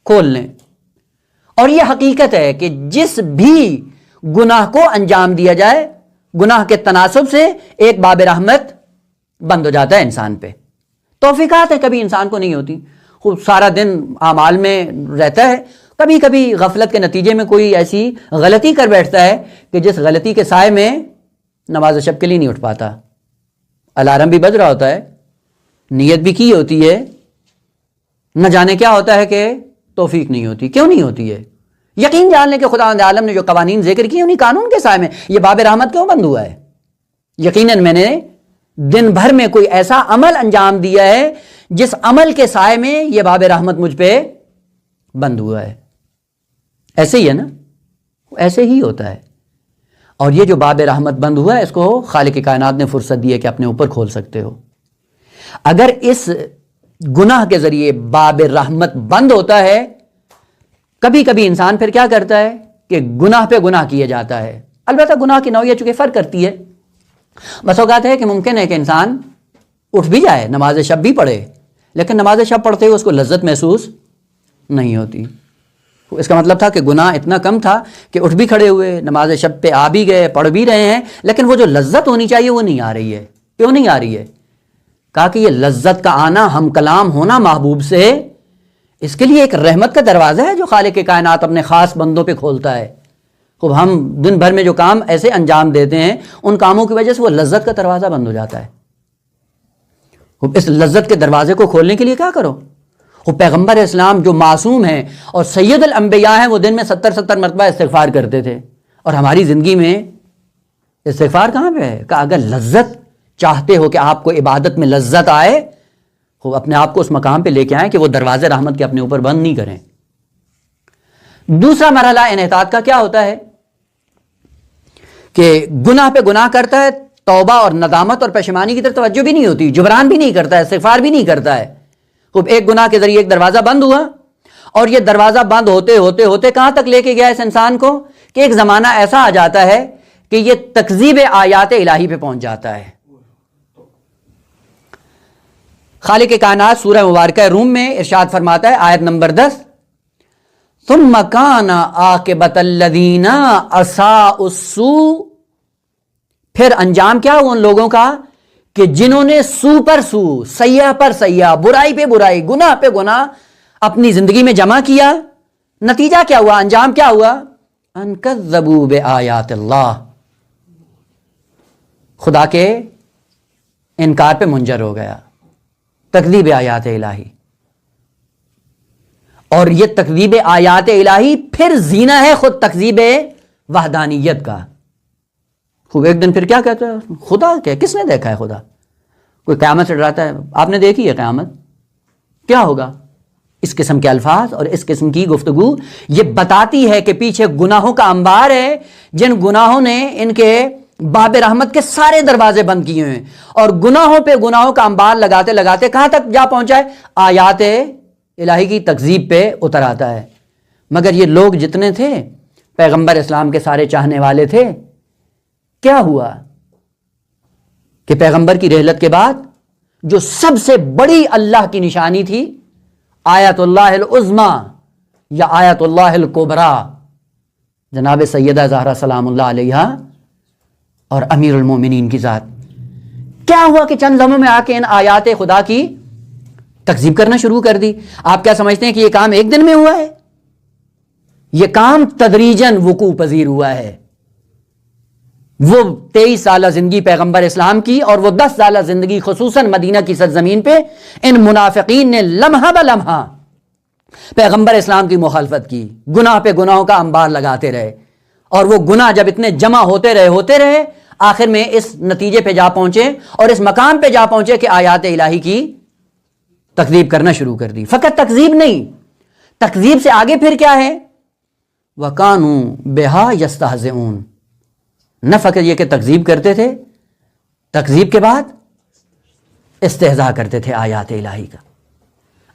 کھول لیں. اور یہ حقیقت ہے کہ جس بھی گناہ کو انجام دیا جائے، گناہ کے تناسب سے ایک باب رحمت بند ہو جاتا ہے انسان پہ. توفیقات ہے کبھی انسان کو نہیں ہوتی، خوب سارا دن اعمال میں رہتا ہے، کبھی کبھی غفلت کے نتیجے میں کوئی ایسی غلطی کر بیٹھتا ہے کہ جس غلطی کے سائے میں نماز شب کے لیے نہیں اٹھ پاتا. الارم بھی بج رہا ہوتا ہے، نیت بھی کی ہوتی ہے، نہ جانے کیا ہوتا ہے کہ توفیق نہیں ہوتی. کیوں نہیں ہوتی ہے؟ یقین جان لیں کہ خدا عالم نے جو قوانین ذکر کیے انہیں قانون کے سائے میں یہ باب رحمت کیوں بند ہوا ہے. یقیناً میں نے دن بھر میں کوئی ایسا عمل انجام دیا ہے جس عمل کے سائے میں یہ باب رحمت مجھ پہ بند ہوا ہے. ایسے ہی ہے نا، ایسے ہی ہوتا ہے. اور یہ جو باب رحمت بند ہوا ہے اس کو خالق کائنات نے فرصت دی ہے کہ اپنے اوپر کھول سکتے ہو. اگر اس گناہ کے ذریعے باب رحمت بند ہوتا ہے، کبھی کبھی انسان پھر کیا کرتا ہے کہ گناہ پہ گناہ کیے جاتا ہے. البتہ گناہ کی نوعیت چونکہ فرق کرتی ہے، بس اوقات ہے کہ ممکن ہے کہ انسان اٹھ بھی جائے، نماز شب بھی پڑھے، لیکن نماز شب پڑھتے ہوئے اس کو لذت محسوس نہیں ہوتی. اس کا مطلب تھا کہ گناہ اتنا کم تھا کہ اٹھ بھی کھڑے ہوئے، نماز شب پہ آ بھی گئے، پڑھ بھی رہے ہیں، لیکن وہ جو لذت ہونی چاہیے وہ نہیں آ رہی ہے. کیوں نہیں آ رہی ہے؟ کہا کہ یہ لذت کا آنا، ہم کلام ہونا محبوب سے، اس کے لیے ایک رحمت کا دروازہ ہے جو خالق کائنات اپنے خاص بندوں پہ کھولتا ہے. خوب ہم دن بھر میں جو کام ایسے انجام دیتے ہیں ان کاموں کی وجہ سے وہ لذت کا دروازہ بند ہو جاتا ہے. خوب اس لذت کے دروازے کو کھولنے کے لیے کیا کرو؟ وہ پیغمبر اسلام جو معصوم ہیں اور سید الانبیاء ہیں، وہ دن میں 70 مرتبہ استغفار کرتے تھے، اور ہماری زندگی میں استغفار کہاں پہ ہے؟ کہ اگر لذت چاہتے ہو کہ آپ کو عبادت میں لذت آئے، وہ اپنے آپ کو اس مقام پہ لے کے آئیں کہ وہ دروازے رحمت کے اپنے اوپر بند نہیں کریں. دوسرا مرحلہ انحطاط کا کیا ہوتا ہے کہ گناہ پہ گناہ کرتا ہے، توبہ اور ندامت اور پشیمانی کی طرف توجہ بھی نہیں ہوتی، جبران بھی نہیں کرتا ہے، استغفار بھی نہیں کرتا ہے. خوب ایک گناہ کے ذریعے ایک دروازہ بند ہوا، اور یہ دروازہ بند ہوتے ہوتے ہوتے کہاں تک لے کے گیا اس انسان کو کہ ایک زمانہ ایسا آ جاتا ہے کہ یہ تکذیب آیات الہی پہ پہنچ جاتا ہے. خالق کائنات سورہ مبارکہ روم میں ارشاد فرماتا ہے، آیت نمبر 10، ثم کان عاقبۃ الذین اساءوا السوء، پھر انجام کیا ہوا ان لوگوں کا کہ جنہوں نے سو پر سو، سیاح پر سیاح، برائی پہ برائی، گناہ پہ گناہ اپنی زندگی میں جمع کیا. نتیجہ کیا ہوا؟ انجام کیا ہوا؟ ان کذبوا بآیات اللہ، خدا کے انکار پہ منجر ہو گیا، تکذیب آیات الہی. اور یہ تکذیب آیات الہی پھر زینہ ہے خود تکذیب وحدانیت کا. خوب ایک دن پھر کیا کہتا ہے؟ خدا کیا؟ کس نے دیکھا ہے خدا؟ کوئی قیامت سے ڈراتا ہے؟ آپ نے دیکھی ہے قیامت؟ کیا ہوگا؟ اس قسم کے الفاظ اور اس قسم کی گفتگو یہ بتاتی ہے کہ پیچھے گناہوں کا انبار ہے، جن گناہوں نے ان کے باب رحمت کے سارے دروازے بند کیے ہیں، اور گناہوں پہ گناہوں کا انبار لگاتے لگاتے کہاں تک جا پہنچا ہے؟ آیات الہی کی تکذیب پہ اتر آتا ہے. مگر یہ لوگ جتنے تھے پیغمبر اسلام کے سارے چاہنے والے تھے، کیا ہوا کہ پیغمبر کی رحلت کے بعد جو سب سے بڑی اللہ کی نشانی تھی، آیت اللہ العظمی یا آیت اللہ الکبریٰ، جناب سیدہ زہرا سلام اللہ علیہا اور امیر المومنین کی ذات، کیا ہوا کہ چند لمحوں میں آ کے ان آیات خدا کی تکذیب کرنا شروع کر دی؟ آپ کیا سمجھتے ہیں کہ یہ کام ایک دن میں ہوا ہے؟ یہ کام تدریجاً وقوع پذیر ہوا ہے. وہ 23 سالہ زندگی پیغمبر اسلام کی اور وہ 10 سالہ زندگی خصوصاً مدینہ کی سرزمین پہ ان منافقین نے لمحہ بلمحہ پیغمبر اسلام کی مخالفت کی، گناہ پہ گناہوں کا انبار لگاتے رہے، اور وہ گناہ جب اتنے جمع ہوتے رہے آخر میں اس نتیجے پہ جا پہنچے اور اس مقام پہ جا پہنچے کہ آیات الہی کی تکذیب کرنا شروع کر دی. فقط تکذیب نہیں، تکذیب سے آگے پھر کیا ہے؟ وَكَانُوا بِهَا يَسْتَهْزِئُونَ. نہ فقط یہ کہ تکذیب کرتے تھے، تکذیب کے بعد استہزاء کرتے تھے آیات الہی کا.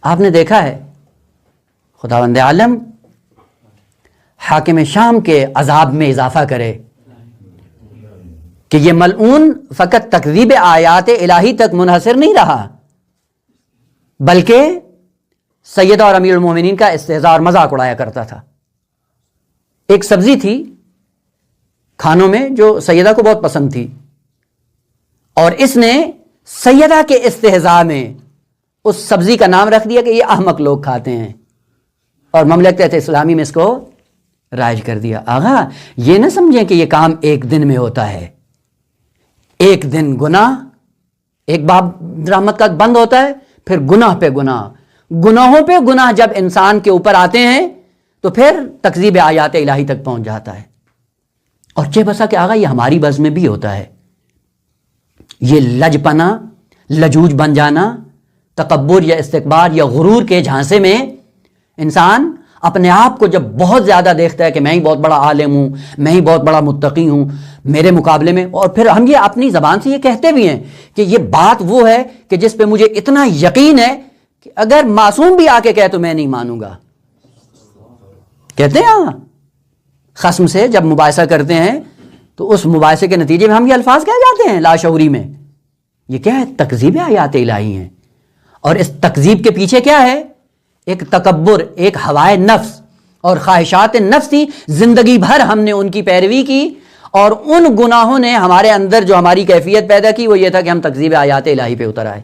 آپ نے دیکھا ہے خداوند عالم حاکم شام کے عذاب میں اضافہ کرے کہ یہ ملعون فقط تکذیب آیات الہی تک منحصر نہیں رہا، بلکہ سیدہ اور امیر المومنین کا استہزاء اور مذاق اڑایا کرتا تھا. ایک سبزی تھی کھانوں میں جو سیدہ کو بہت پسند تھی، اور اس نے سیدہ کے استہزاء میں اس سبزی کا نام رکھ دیا کہ یہ احمق لوگ کھاتے ہیں، اور مملکت اسلامی میں اس کو رائج کر دیا. آغا یہ نہ سمجھیں کہ یہ کام ایک دن میں ہوتا ہے. ایک دن گناہ، ایک باب رحمت کا بند ہوتا ہے، پھر گناہ پہ گناہ، گناہوں پہ گناہ جب انسان کے اوپر آتے ہیں تو پھر تکذیب آیات الہی تک پہنچ جاتا ہے. اور چہ بسا کہ آغا یہ ہماری بز میں بھی ہوتا ہے. یہ لج پنا، لجوج بن جانا، تکبر یا استکبار یا غرور کے جھانسے میں انسان اپنے آپ کو جب بہت زیادہ دیکھتا ہے کہ میں ہی بہت بڑا عالم ہوں، میں ہی بہت بڑا متقی ہوں میرے مقابلے میں، اور پھر ہم یہ اپنی زبان سے یہ کہتے بھی ہیں کہ یہ بات وہ ہے کہ جس پہ مجھے اتنا یقین ہے کہ اگر معصوم بھی آ کے کہے تو میں نہیں مانوں گا. کہتے ہیں خصم سے جب مباحثہ کرتے ہیں تو اس مباحثے کے نتیجے میں ہم یہ الفاظ کہہ جاتے ہیں لاشعوری میں. یہ کیا ہے؟ تکذیب آیات الہی ہیں. اور اس تکذیب کے پیچھے کیا ہے؟ ایک تکبر، ایک ہوائے نفس اور خواہشات نفس تھی. زندگی بھر ہم نے ان کی پیروی کی اور ان گناہوں نے ہمارے اندر جو ہماری کیفیت پیدا کی وہ یہ تھا کہ ہم تکذیب آیات الہی پہ اتر آئے.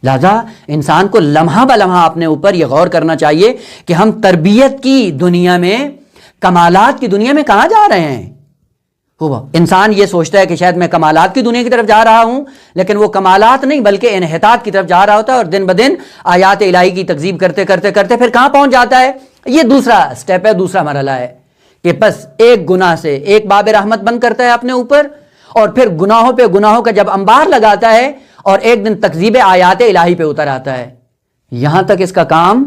لہذا انسان کو لمحہ بلمحہ اپنے اوپر یہ غور کرنا چاہیے کہ ہم تربیت کی دنیا میں، کمالات کی دنیا میں کہاں جا رہے ہیں. انسان یہ سوچتا ہے کہ شاید میں کمالات کی دنیا کی طرف جا رہا ہوں، لیکن وہ کمالات نہیں بلکہ انحطاط کی طرف جا رہا ہوتا ہے، اور دن بدن آیات الہی کی تکذیب کرتے کرتے کرتے پھر کہاں پہنچ جاتا ہے؟ یہ دوسرا سٹیپ ہے، دوسرا مرحلہ ہے کہ بس ایک گناہ سے ایک باب رحمت بند کرتا ہے اپنے اوپر، اور پھر گناہوں پہ گناہوں کا جب انبار لگاتا ہے اور ایک دن تکذیب آیات الہی پہ اتر آتا ہے. یہاں تک اس کا کام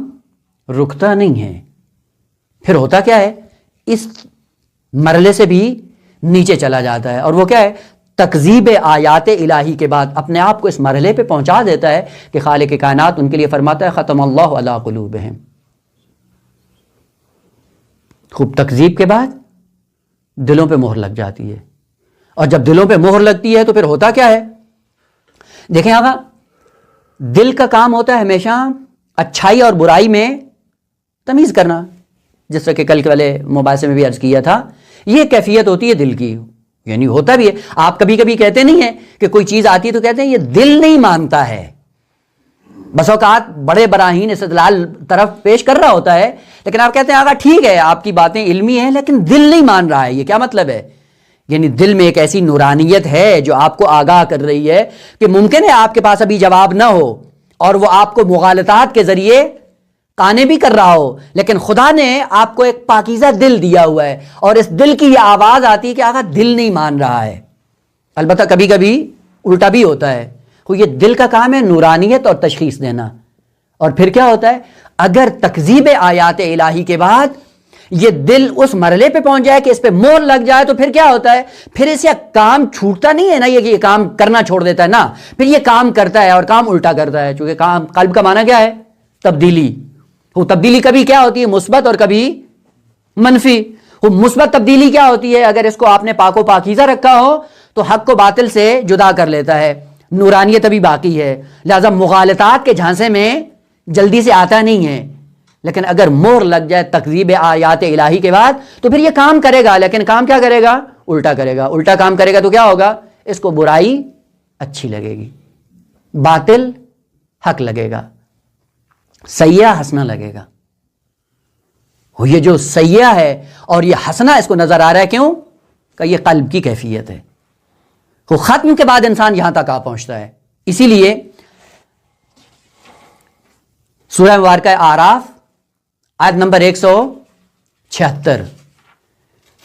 رکتا نہیں ہے. پھر ہوتا کیا ہے؟ اس مرحلے سے بھی نیچے چلا جاتا ہے، اور وہ کیا ہے؟ تکذیب آیات الہی کے بعد اپنے آپ کو اس مرحلے پہ پہنچا دیتا ہے کہ خالق کائنات ان کے لیے فرماتا ہے ختم اللہ علی قلوبہم. خوب تکذیب کے بعد دلوں پہ مہر لگ جاتی ہے، اور جب دلوں پہ مہر لگتی ہے تو پھر ہوتا کیا ہے؟ دیکھیں آقا، دل کا کام ہوتا ہے ہمیشہ اچھائی اور برائی میں تمیز کرنا. جس طرح کہ کل کے والے مباحثے میں بھی عرض کیا تھا، یہ کیفیت ہوتی ہے دل کی. یعنی ہوتا بھی ہے، آپ کبھی کبھی کہتے نہیں ہیں کہ کوئی چیز آتی ہے تو کہتے ہیں یہ دل نہیں مانتا ہے. بس اوقات بڑے براہین استدلال طرف پیش کر رہا ہوتا ہے، لیکن آپ کہتے ہیں آقا ٹھیک ہے آپ کی باتیں علمی ہیں لیکن دل نہیں مان رہا ہے. یہ کیا مطلب ہے؟ یعنی دل میں ایک ایسی نورانیت ہے جو آپ کو آگاہ کر رہی ہے کہ ممکن ہے آپ کے پاس ابھی جواب نہ ہو اور وہ آپ کو مغالطات کے ذریعے قانے بھی کر رہا ہو، لیکن خدا نے آپ کو ایک پاکیزہ دل دیا ہوا ہے، اور اس دل کی یہ آواز آتی ہے کہ آقا دل نہیں مان رہا ہے. البتہ کبھی کبھی الٹا بھی ہوتا ہے، یہ دل کا کام ہے نورانیت اور تشخیص دینا. اور پھر کیا ہوتا ہے؟ اگر تکذیب آیات الہی کے بعد یہ دل اس مرحلے پہ پہنچ جائے کہ اس پہ مور لگ جائے تو پھر کیا ہوتا ہے؟ پھر اسے کام چھوٹتا نہیں ہے نا، یہ کہ یہ کام کرنا چھوڑ دیتا ہے نا، پھر یہ کام کرتا ہے اور کام الٹا کرتا ہے. چونکہ کام قلب کا معنی کیا ہے؟ تبدیلی. وہ تبدیلی کبھی کیا ہوتی ہے؟ مثبت اور کبھی منفی. وہ مثبت تبدیلی کیا ہوتی ہے؟ اگر اس کو آپ نے پاک و پاکیزہ رکھا ہو تو حق کو باطل سے جدا کر لیتا ہے، نورانیت ابھی باقی ہے، لہذا مغالطات کے جھانسے میں جلدی سے آتا نہیں ہے. لیکن اگر مور لگ جائے تکذیب آیات الہی کے بعد تو پھر یہ کام کرے گا، لیکن کام کیا کرے گا؟ الٹا کرے گا. الٹا کام کرے گا تو کیا ہوگا؟ اس کو برائی اچھی لگے گی، باطل حق لگے گا، سیاح ہنسنا لگے گا. یہ جو سیاح ہے اور یہ حسنہ اس کو نظر آ رہا ہے، کیوں کہ یہ قلب کی کیفیت ہے. وہ ختم کے بعد انسان یہاں تک آ پہنچتا ہے. اسی لیے سورہ مبارکہ اعراف آیت نمبر 176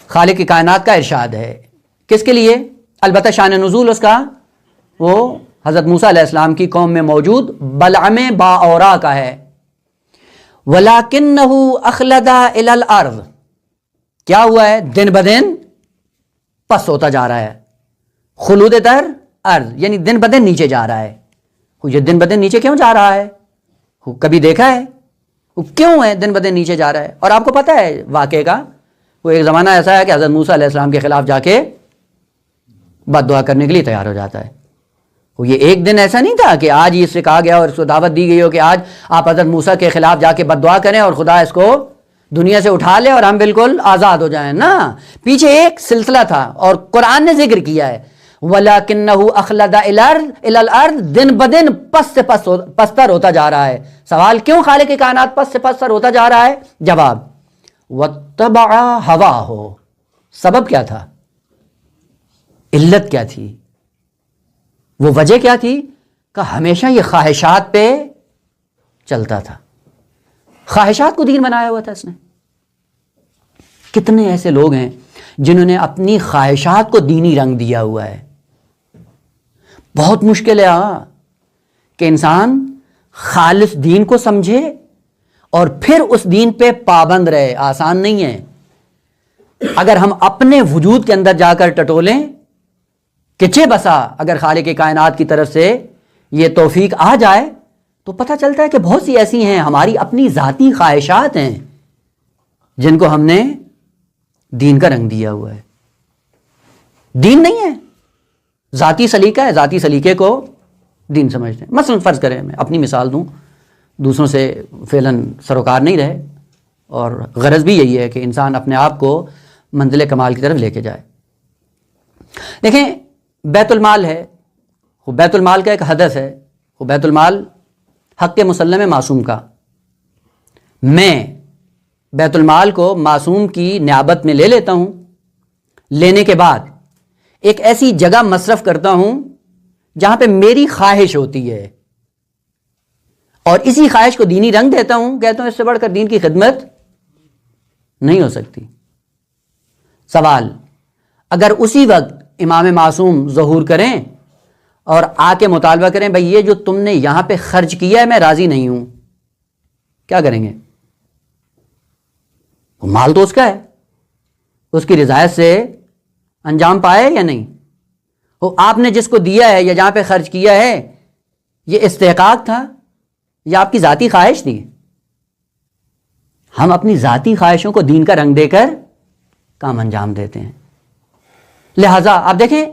خالق کی کائنات کا ارشاد ہے. کس کے لیے؟ البتہ شان نزول اس کا وہ حضرت موسیٰ علیہ السلام کی قوم میں موجود بلعم باورا کا ہے. وَلَكِنَّهُ أَخْلَدَ إِلَى الْأَرْضِ، کیا ہوا ہے؟ دن بدن پس ہوتا جا رہا ہے. خلود در ارض یعنی دن بدن نیچے جا رہا ہے. یہ دن بدن نیچے کیوں جا رہا ہے؟ کبھی دیکھا ہے وہ کیوں ہے دن بدن نیچے جا رہا ہے؟ اور آپ کو پتہ ہے واقعے کا، وہ ایک زمانہ ایسا ہے کہ حضرت موسیٰ علیہ السلام کے خلاف جا کے بد دعا کرنے کے لیے تیار ہو جاتا ہے. وہ یہ ایک دن ایسا نہیں تھا کہ آج ہی اس سے کہا گیا اور اس کو دعوت دی گئی ہو کہ آج آپ حضرت موسیٰ کے خلاف جا کے بد دعا کریں اور خدا اس کو دنیا سے اٹھا لے اور ہم بالکل آزاد ہو جائیں. نا، پیچھے ایک سلسلہ تھا اور قرآن نے ذکر کیا ہے وَلَكِنَّهُ أَخْلَدَ إِلَى الْأَرْضِ، دن بدن پس سے پستر ہوتا جا رہا ہے. سوال کیوں خالق کی کائنات پس سے پستر ہوتا جا رہا ہے؟ جواب وَاتَّبَعَ هَوَاهُ، سبب کیا تھا؟ علت کیا تھی؟ وہ وجہ کیا تھی؟ کہ ہمیشہ یہ خواہشات پہ چلتا تھا. خواہشات کو دین بنایا ہوا تھا اس نے. کتنے ایسے لوگ ہیں جنہوں نے اپنی خواہشات کو دینی رنگ دیا ہوا ہے. بہت مشکل ہے کہ انسان خالص دین کو سمجھے اور پھر اس دین پہ پابند رہے. آسان نہیں ہے. اگر ہم اپنے وجود کے اندر جا کر ٹٹولیں کہ چہ بسا اگر خالق کائنات کی طرف سے یہ توفیق آ جائے تو پتہ چلتا ہے کہ بہت سی ایسی ہیں ہماری اپنی ذاتی خواہشات ہیں جن کو ہم نے دین کا رنگ دیا ہوا ہے. دین نہیں ہے، ذاتی سلیقہ ہے. ذاتی سلیقے کو دین سمجھتے ہیں. مثلا فرض کریں، میں اپنی مثال دوں، دوسروں سے فعلاً سروکار نہیں رہے اور غرض بھی یہی ہے کہ انسان اپنے آپ کو منزل کمال کی طرف لے کے جائے. دیکھیں، بیت المال ہے، وہ بیت المال کا ایک حدث ہے. وہ بیت المال حق مسلم معصوم کا. میں بیت المال کو معصوم کی نیابت میں لے لیتا ہوں. لینے کے بعد ایک ایسی جگہ مصرف کرتا ہوں جہاں پہ میری خواہش ہوتی ہے اور اسی خواہش کو دینی رنگ دیتا ہوں. کہتا ہوں اس سے بڑھ کر دین کی خدمت نہیں ہو سکتی. سوال، اگر اسی وقت امام معصوم ظہور کریں اور آ کے مطالبہ کریں بھئی یہ جو تم نے یہاں پہ خرچ کیا ہے میں راضی نہیں ہوں، کیا کریں گے؟ وہ مال تو اس کا ہے، اس کی رضایت سے انجام پائے یا نہیں؟ وہ آپ نے جس کو دیا ہے یا جہاں پہ خرچ کیا ہے یہ استحقاق تھا یا آپ کی ذاتی خواہش تھی؟ ہم اپنی ذاتی خواہشوں کو دین کا رنگ دے کر کام انجام دیتے ہیں. لہٰذا آپ دیکھیں،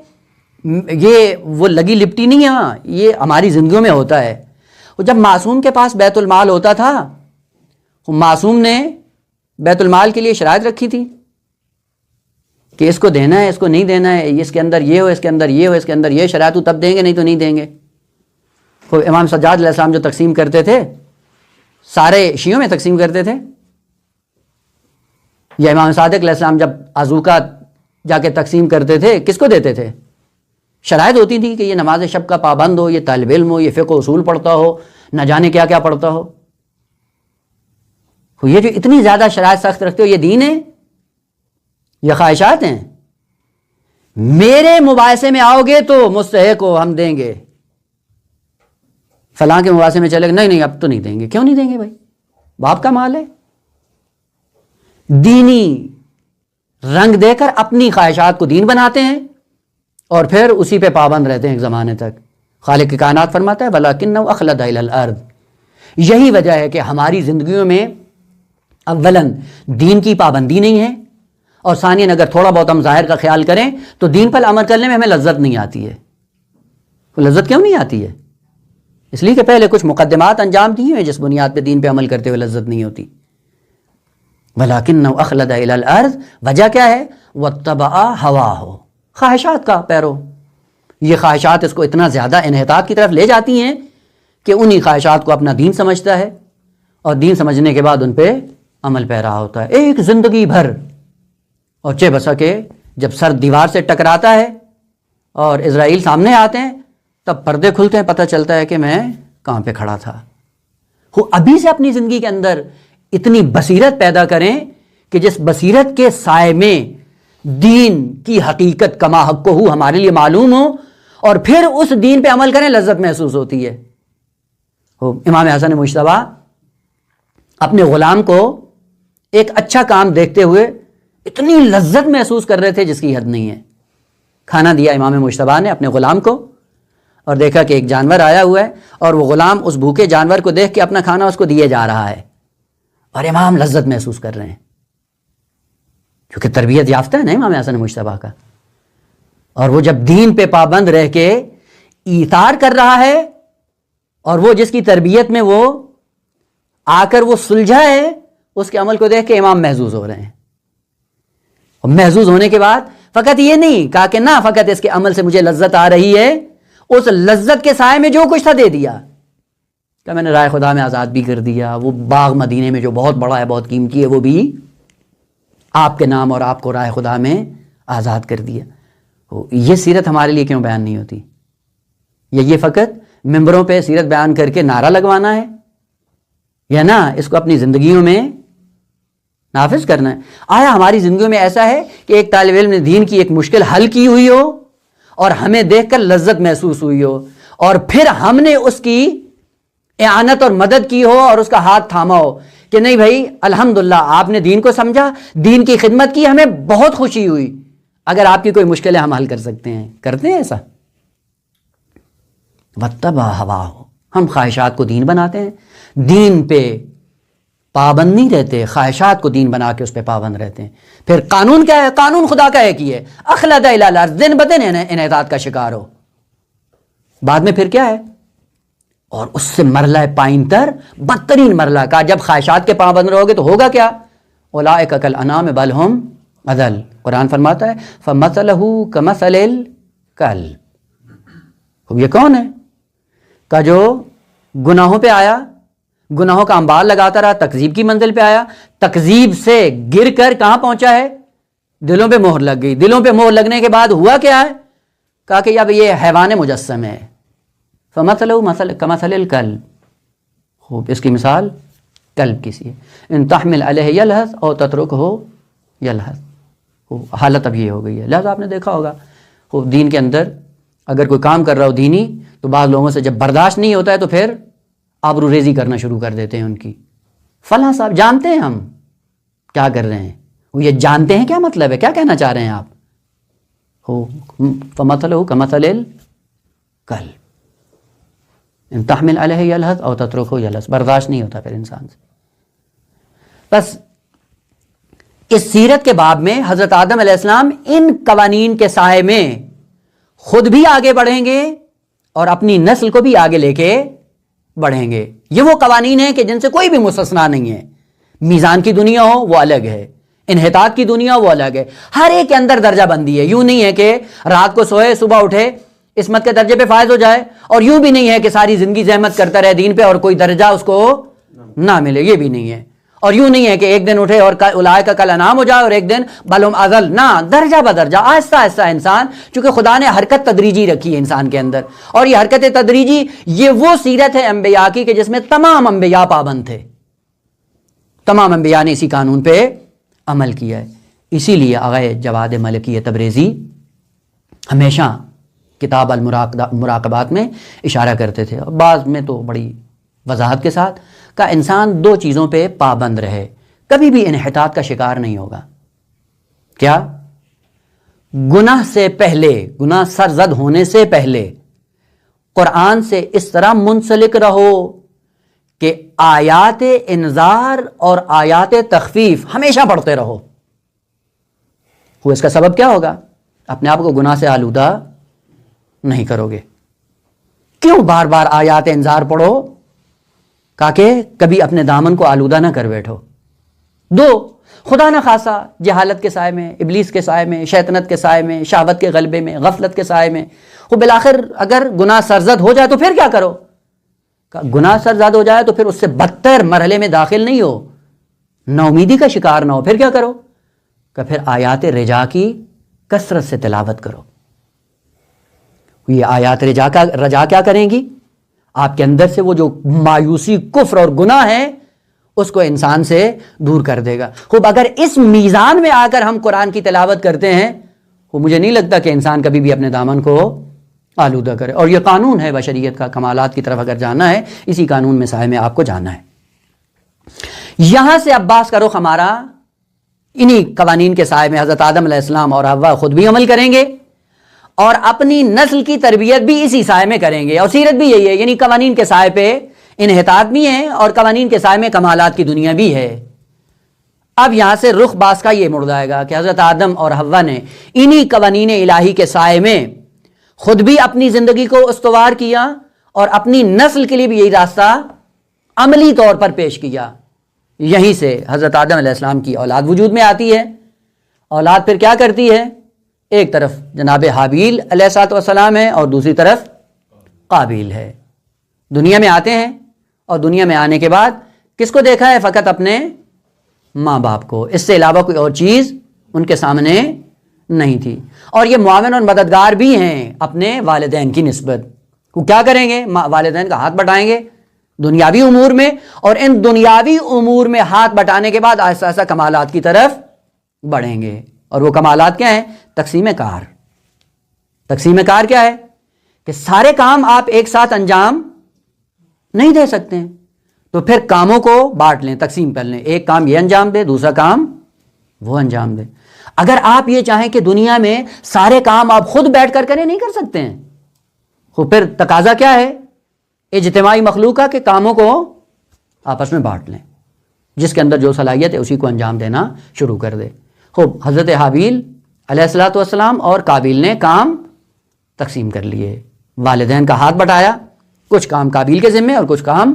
یہ وہ لگی لپٹی نہیں ہے، یہ ہماری زندگیوں میں ہوتا ہے. جب معصوم کے پاس بیت المال ہوتا تھا، معصوم نے بیت المال کے لیے شرائط رکھی تھی کہ اس کو دینا ہے، اس کو نہیں دینا ہے، اس کے اندر یہ ہو، اس کے اندر یہ ہو، اس کے اندر یہ شرائط ہو تب دیں گے، نہیں تو نہیں دیں گے. وہ امام سجاد علیہ السلام جو تقسیم کرتے تھے سارے شیعوں میں تقسیم کرتے تھے، یا امام صادق علیہ السلام جب عزوقہ جا کے تقسیم کرتے تھے کس کو دیتے تھے؟ شرائط ہوتی تھی کہ یہ نماز شب کا پابند ہو، یہ طالب علم ہو، یہ فقہ اصول پڑھتا ہو، نہ جانے کیا کیا پڑھتا ہو. یہ جو اتنی زیادہ شرائط سخت رکھتے ہو، یہ دین ہے یا خواہشات ہیں؟ میرے مباحثے میں آؤ گے تو مستحق ہو، ہم دیں گے. فلاں کے مباحثے میں چلے گا، نہیں نہیں اب تو نہیں دیں گے. کیوں نہیں دیں گے بھائی؟ باپ کا مال ہے. دینی رنگ دے کر اپنی خواہشات کو دین بناتے ہیں اور پھر اسی پہ پابند رہتے ہیں ایک زمانے تک. خالق کی کائنات فرماتا ہے وَلَكِنَّهُ أَخْلَدَ إِلَى الْأَرْضِ. یہی وجہ ہے کہ ہماری زندگیوں میں اولاً دین کی پابندی نہیں ہے اور ثانیاً اگر تھوڑا بہت ہم ظاہر کا خیال کریں تو دین پر عمل کرنے میں ہمیں لذت نہیں آتی ہے. وہ لذت کیوں نہیں آتی ہے؟ اس لیے کہ پہلے کچھ مقدمات انجام دی ہیں جس بنیاد پہ دین پہ عمل کرتے ہوئے لذت نہیں ہوتی. وَلَكِنَّهُ أَخْلَدَ إِلَى الْأَرْضِ. وجہ کیا ہے؟ وَاتَّبَعَ هَوَاهُ. خواہشات کا پیرو. یہ خواہشات اس کو اتنا زیادہ انحطاط کی طرف لے جاتی ہیں کہ انہی خواہشات کو اپنا دین سمجھتا ہے اور دین سمجھنے کے بعد ان پہ عمل پیرا ہوتا ہے ایک زندگی بھر، اور چہ بسا کہ جب سر دیوار سے ٹکراتا ہے اور اسرائیل سامنے آتے ہیں تب پردے کھلتے ہیں، پتہ چلتا ہے کہ میں کہاں پہ کھڑا تھا۔ وہ ابھی سے اپنی زندگی کے اندر اتنی بصیرت پیدا کریں کہ جس بصیرت کے سائے میں دین کی حقیقت کما حق کو ہمارے لیے معلوم ہو، اور پھر اس دین پہ عمل کریں، لذت محسوس ہوتی ہے۔ امام حسن مجتبیٰ اپنے غلام کو ایک اچھا کام دیکھتے ہوئے اتنی لذت محسوس کر رہے تھے جس کی حد نہیں ہے۔ کھانا دیا امام مجتبیٰ نے اپنے غلام کو، اور دیکھا کہ ایک جانور آیا ہوا ہے اور وہ غلام اس بھوکے جانور کو دیکھ کے اپنا کھانا اس کو دیے جا رہا ہے، اور امام لذت محسوس کر رہے ہیں کیونکہ تربیت یافتہ ہے نا امام حسن مجتبیٰ کا، اور وہ جب دین پہ پابند رہ کے ایثار کر رہا ہے، اور وہ جس کی تربیت میں وہ آ کر وہ سلجھا ہے، اس کے عمل کو دیکھ کے امام محظوظ ہو رہے ہیں۔ اور محظوظ ہونے کے بعد فقط یہ نہیں کہا کہ نہ فقط اس کے عمل سے مجھے لذت آ رہی ہے، اس لذت کے سائے میں جو کچھ تھا دے دیا، کہ میں نے رائے خدا میں آزاد بھی کر دیا، وہ باغ مدینے میں جو بہت بڑا ہے، بہت قیمتی ہے، وہ بھی آپ کے نام اور آپ کو رائے خدا میں آزاد کر دیا۔ یہ سیرت ہمارے لیے کیوں بیان نہیں ہوتی؟ یہ فقط ممبروں پہ سیرت بیان کر کے نعرہ لگوانا ہے، یا نہ اس کو اپنی زندگیوں میں نافذ کرنا ہے؟ آیا ہماری زندگیوں میں ایسا ہے کہ ایک طالب علم نے دین کی ایک مشکل حل کی ہوئی ہو اور ہمیں دیکھ کر لذت محسوس ہوئی ہو، اور پھر ہم نے اس کی اعانت اور مدد کی ہو اور اس کا ہاتھ تھاما ہو کہ نہیں بھائی الحمدللہ آپ نے دین کو سمجھا، دین کی خدمت کی، ہمیں بہت خوشی ہوئی، اگر آپ کی کوئی مشکل ہے ہم حل کر سکتے ہیں؟ کرتے ہیں ایسا؟ وَاتَّبَعَ هَوَاهُ، ہم خواہشات کو دین بناتے ہیں، دین پہ پابند نہیں رہتے، خواہشات کو دین بنا کے اس پہ پابند رہتے ہیں۔ پھر قانون کیا ہے؟ قانون خدا کا ہے کہ اخلد الی الارض، دن بدن انحطاط کا شکار ہو۔ بعد میں پھر کیا ہے؟ اور اس سے مرحلہ پائن تر بدترین مرحلہ کا، جب خواہشات کے پابند رہو گے تو ہوگا کیا؟ اولئک کالانعام بل ہم اضل، قرآن فرماتا ہے فمثلہ کمثل الکلب۔ یہ کون ہے؟ کہ جو گناہوں پہ آیا، گناہوں کا انبار لگاتا رہا، تکذیب کی منزل پہ آیا، تکذیب سے گر کر کہاں پہنچا ہے؟ دلوں پہ مہر لگ گئی۔ دلوں پہ مہر لگنے کے بعد ہوا کیا ہے؟ کہا کہ اب یہ حیوان مجسم ہے۔ فمثلہ کمثل الکلب، خوب اس کی مثال کلب کی سی ہے، ان تحمل علیہ یلہث او تترکہ یلہث۔ حالت اب یہ ہو گئی ہے۔ لہذا آپ نے دیکھا ہوگا خوب دین کے اندر اگر کوئی کام کر رہا ہو دینی، تو بعض لوگوں سے جب برداشت نہیں ہوتا ہے تو پھر آبرو ریزی کرنا شروع کر دیتے ہیں ان کی۔ فلاں صاحب جانتے ہیں ہم کیا کر رہے ہیں، وہ یہ جانتے ہیں کیا مطلب ہے، کیا کہنا چاہ رہے ہیں آپ؟ فمثلہ کمثل الکلب ان تحمل علیہ یلہث او تترکہ یلہث، برداشت نہیں ہوتا پھر انسان سے۔ بس اس سیرت کے باب میں حضرت آدم علیہ السلام ان قوانین کے سائے میں خود بھی آگے بڑھیں گے اور اپنی نسل کو بھی آگے لے کے بڑھیں گے۔ یہ وہ قوانین ہیں کہ جن سے کوئی بھی مستثنا نہیں ہے۔ میزان کی دنیا ہو وہ الگ ہے، انحطاط کی دنیا وہ الگ ہے، ہر ایک کے اندر درجہ بندی ہے۔ یوں نہیں ہے کہ رات کو سوئے صبح اٹھے عصمت کے درجے پہ فائز ہو جائے، اور یوں بھی نہیں ہے کہ ساری زندگی زحمت کرتا رہے دین پہ اور کوئی درجہ اس کو نہ ملے، یہ بھی نہیں ہے۔ اور یوں نہیں ہے کہ ایک دن اٹھے اور اولئک کالانعام ہو جائے اور ایک دن بل ہم اضل، نہ، درجہ بدرجہ، آہستہ آہستہ انسان، چونکہ خدا نے حرکت تدریجی رکھی ہے انسان کے اندر، اور یہ حرکت تدریجی یہ وہ سیرت ہے انبیاء کی کہ جس میں تمام انبیاء پابند تھے، تمام انبیاء نے اسی قانون پہ عمل کیا ہے۔ اسی لیے آغا جواد ملکی تبریزی ہمیشہ کتاب المراقبات میں اشارہ کرتے تھے، اور بعض میں تو بڑی وضاحت کے ساتھ، کہ انسان دو چیزوں پہ پابند رہے، کبھی بھی انحطاط کا شکار نہیں ہوگا۔ کیا؟ گناہ سے پہلے، گناہ سرزد ہونے سے پہلے قرآن سے اس طرح منسلک رہو کہ آیات انذار اور آیات تخفیف ہمیشہ پڑھتے رہو۔ وہ اس کا سبب کیا ہوگا؟ اپنے آپ کو گناہ سے آلودہ نہیں کرو گے۔ کیوں بار بار آیات انذار پڑھو؟ تاکہ کبھی اپنے دامن کو آلودہ نہ کر بیٹھو۔ دو، خدا نہ خاصا جہالت کے سائے میں، ابلیس کے سائے میں، شیطنت کے سائے میں، شہوت کے غلبے میں، غفلت کے سائے میں، وہ بالآخر اگر گناہ سرزد ہو جائے تو پھر کیا کرو؟ گناہ سرزد ہو جائے تو پھر اس سے بدتر مرحلے میں داخل نہیں ہو، نا امیدی کا شکار نہ ہو. پھر کیا کرو کہ پھر آیات رجا کی کثرت سے تلاوت کرو. یہ آیات رجا کیا کریں گی؟ آپ کے اندر سے وہ جو مایوسی، کفر اور گناہ ہے اس کو انسان سے دور کر دے گا. خوب اگر اس میزان میں آ کر ہم قرآن کی تلاوت کرتے ہیں، وہ مجھے نہیں لگتا کہ انسان کبھی بھی اپنے دامن کو آلودہ کرے. اور یہ قانون ہے بشریت کا. کمالات کی طرف اگر جانا ہے، اسی قانون میں سائے میں آپ کو جانا ہے. یہاں سے عباس کا رخ ہمارا انہی قوانین کے سائے میں حضرت آدم علیہ السلام اور حوا خود بھی عمل کریں گے اور اپنی نسل کی تربیت بھی اسی سائے میں کریں گے. اور سیرت بھی یہی ہے، یعنی قوانین کے سائے پہ انحطاط بھی ہیں اور قوانین کے سائے میں کمالات کی دنیا بھی ہے. اب یہاں سے رخ باس کا یہ مڑ جائے گا کہ حضرت آدم اور حوا نے انہی قوانین الہی کے سائے میں خود بھی اپنی زندگی کو استوار کیا اور اپنی نسل کے لیے بھی یہی راستہ عملی طور پر پیش کیا. یہیں سے حضرت آدم علیہ السلام کی اولاد وجود میں آتی ہے. اولاد پھر کیا کرتی ہے؟ ایک طرف جناب حابیل علیہ السلام ہے اور دوسری طرف قابیل ہے. دنیا میں آتے ہیں اور دنیا میں آنے کے بعد کس کو دیکھا ہے؟ فقط اپنے ماں باپ کو. اس سے علاوہ کوئی اور چیز ان کے سامنے نہیں تھی. اور یہ معاون اور مددگار بھی ہیں اپنے والدین کی نسبت. وہ کیا کریں گے؟ والدین کا ہاتھ بٹائیں گے دنیاوی امور میں، اور ان دنیاوی امور میں ہاتھ بٹانے کے بعد آہستہ آہستہ کمالات کی طرف بڑھیں گے. اور وہ کمالات کیا ہیں؟ تقسیم کار. تقسیم کار کیا ہے؟ کہ سارے کام آپ ایک ساتھ انجام نہیں دے سکتے ہیں، تو پھر کاموں کو بانٹ لیں، تقسیم کر لیں. ایک کام یہ انجام دے، دوسرا کام وہ انجام دے. اگر آپ یہ چاہیں کہ دنیا میں سارے کام آپ خود بیٹھ کر کریں، نہیں کر سکتے ہیں. تو پھر تقاضا کیا ہے؟ اجتماعی مخلوق کا، کہ کاموں کو آپس میں بانٹ لیں. جس کے اندر جو صلاحیت ہے اسی کو انجام دینا شروع کر دے. خوب حضرت حابیل علیہ السلام اور قابیل نے کام تقسیم کر لیے. والدین کا ہاتھ بٹایا، کچھ کام قابیل کے ذمے اور کچھ کام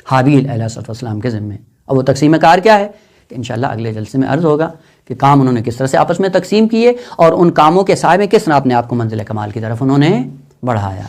حابیل علیہ السلام کے ذمے. اور وہ تقسیم کار کیا ہے کہ انشاءاللہ اگلے جلسے میں عرض ہوگا کہ کام انہوں نے کس طرح سے آپس میں تقسیم کیے اور ان کاموں کے سائے میں کس طرح اپنے آپ کو منزل کمال کی طرف انہوں نے بڑھایا.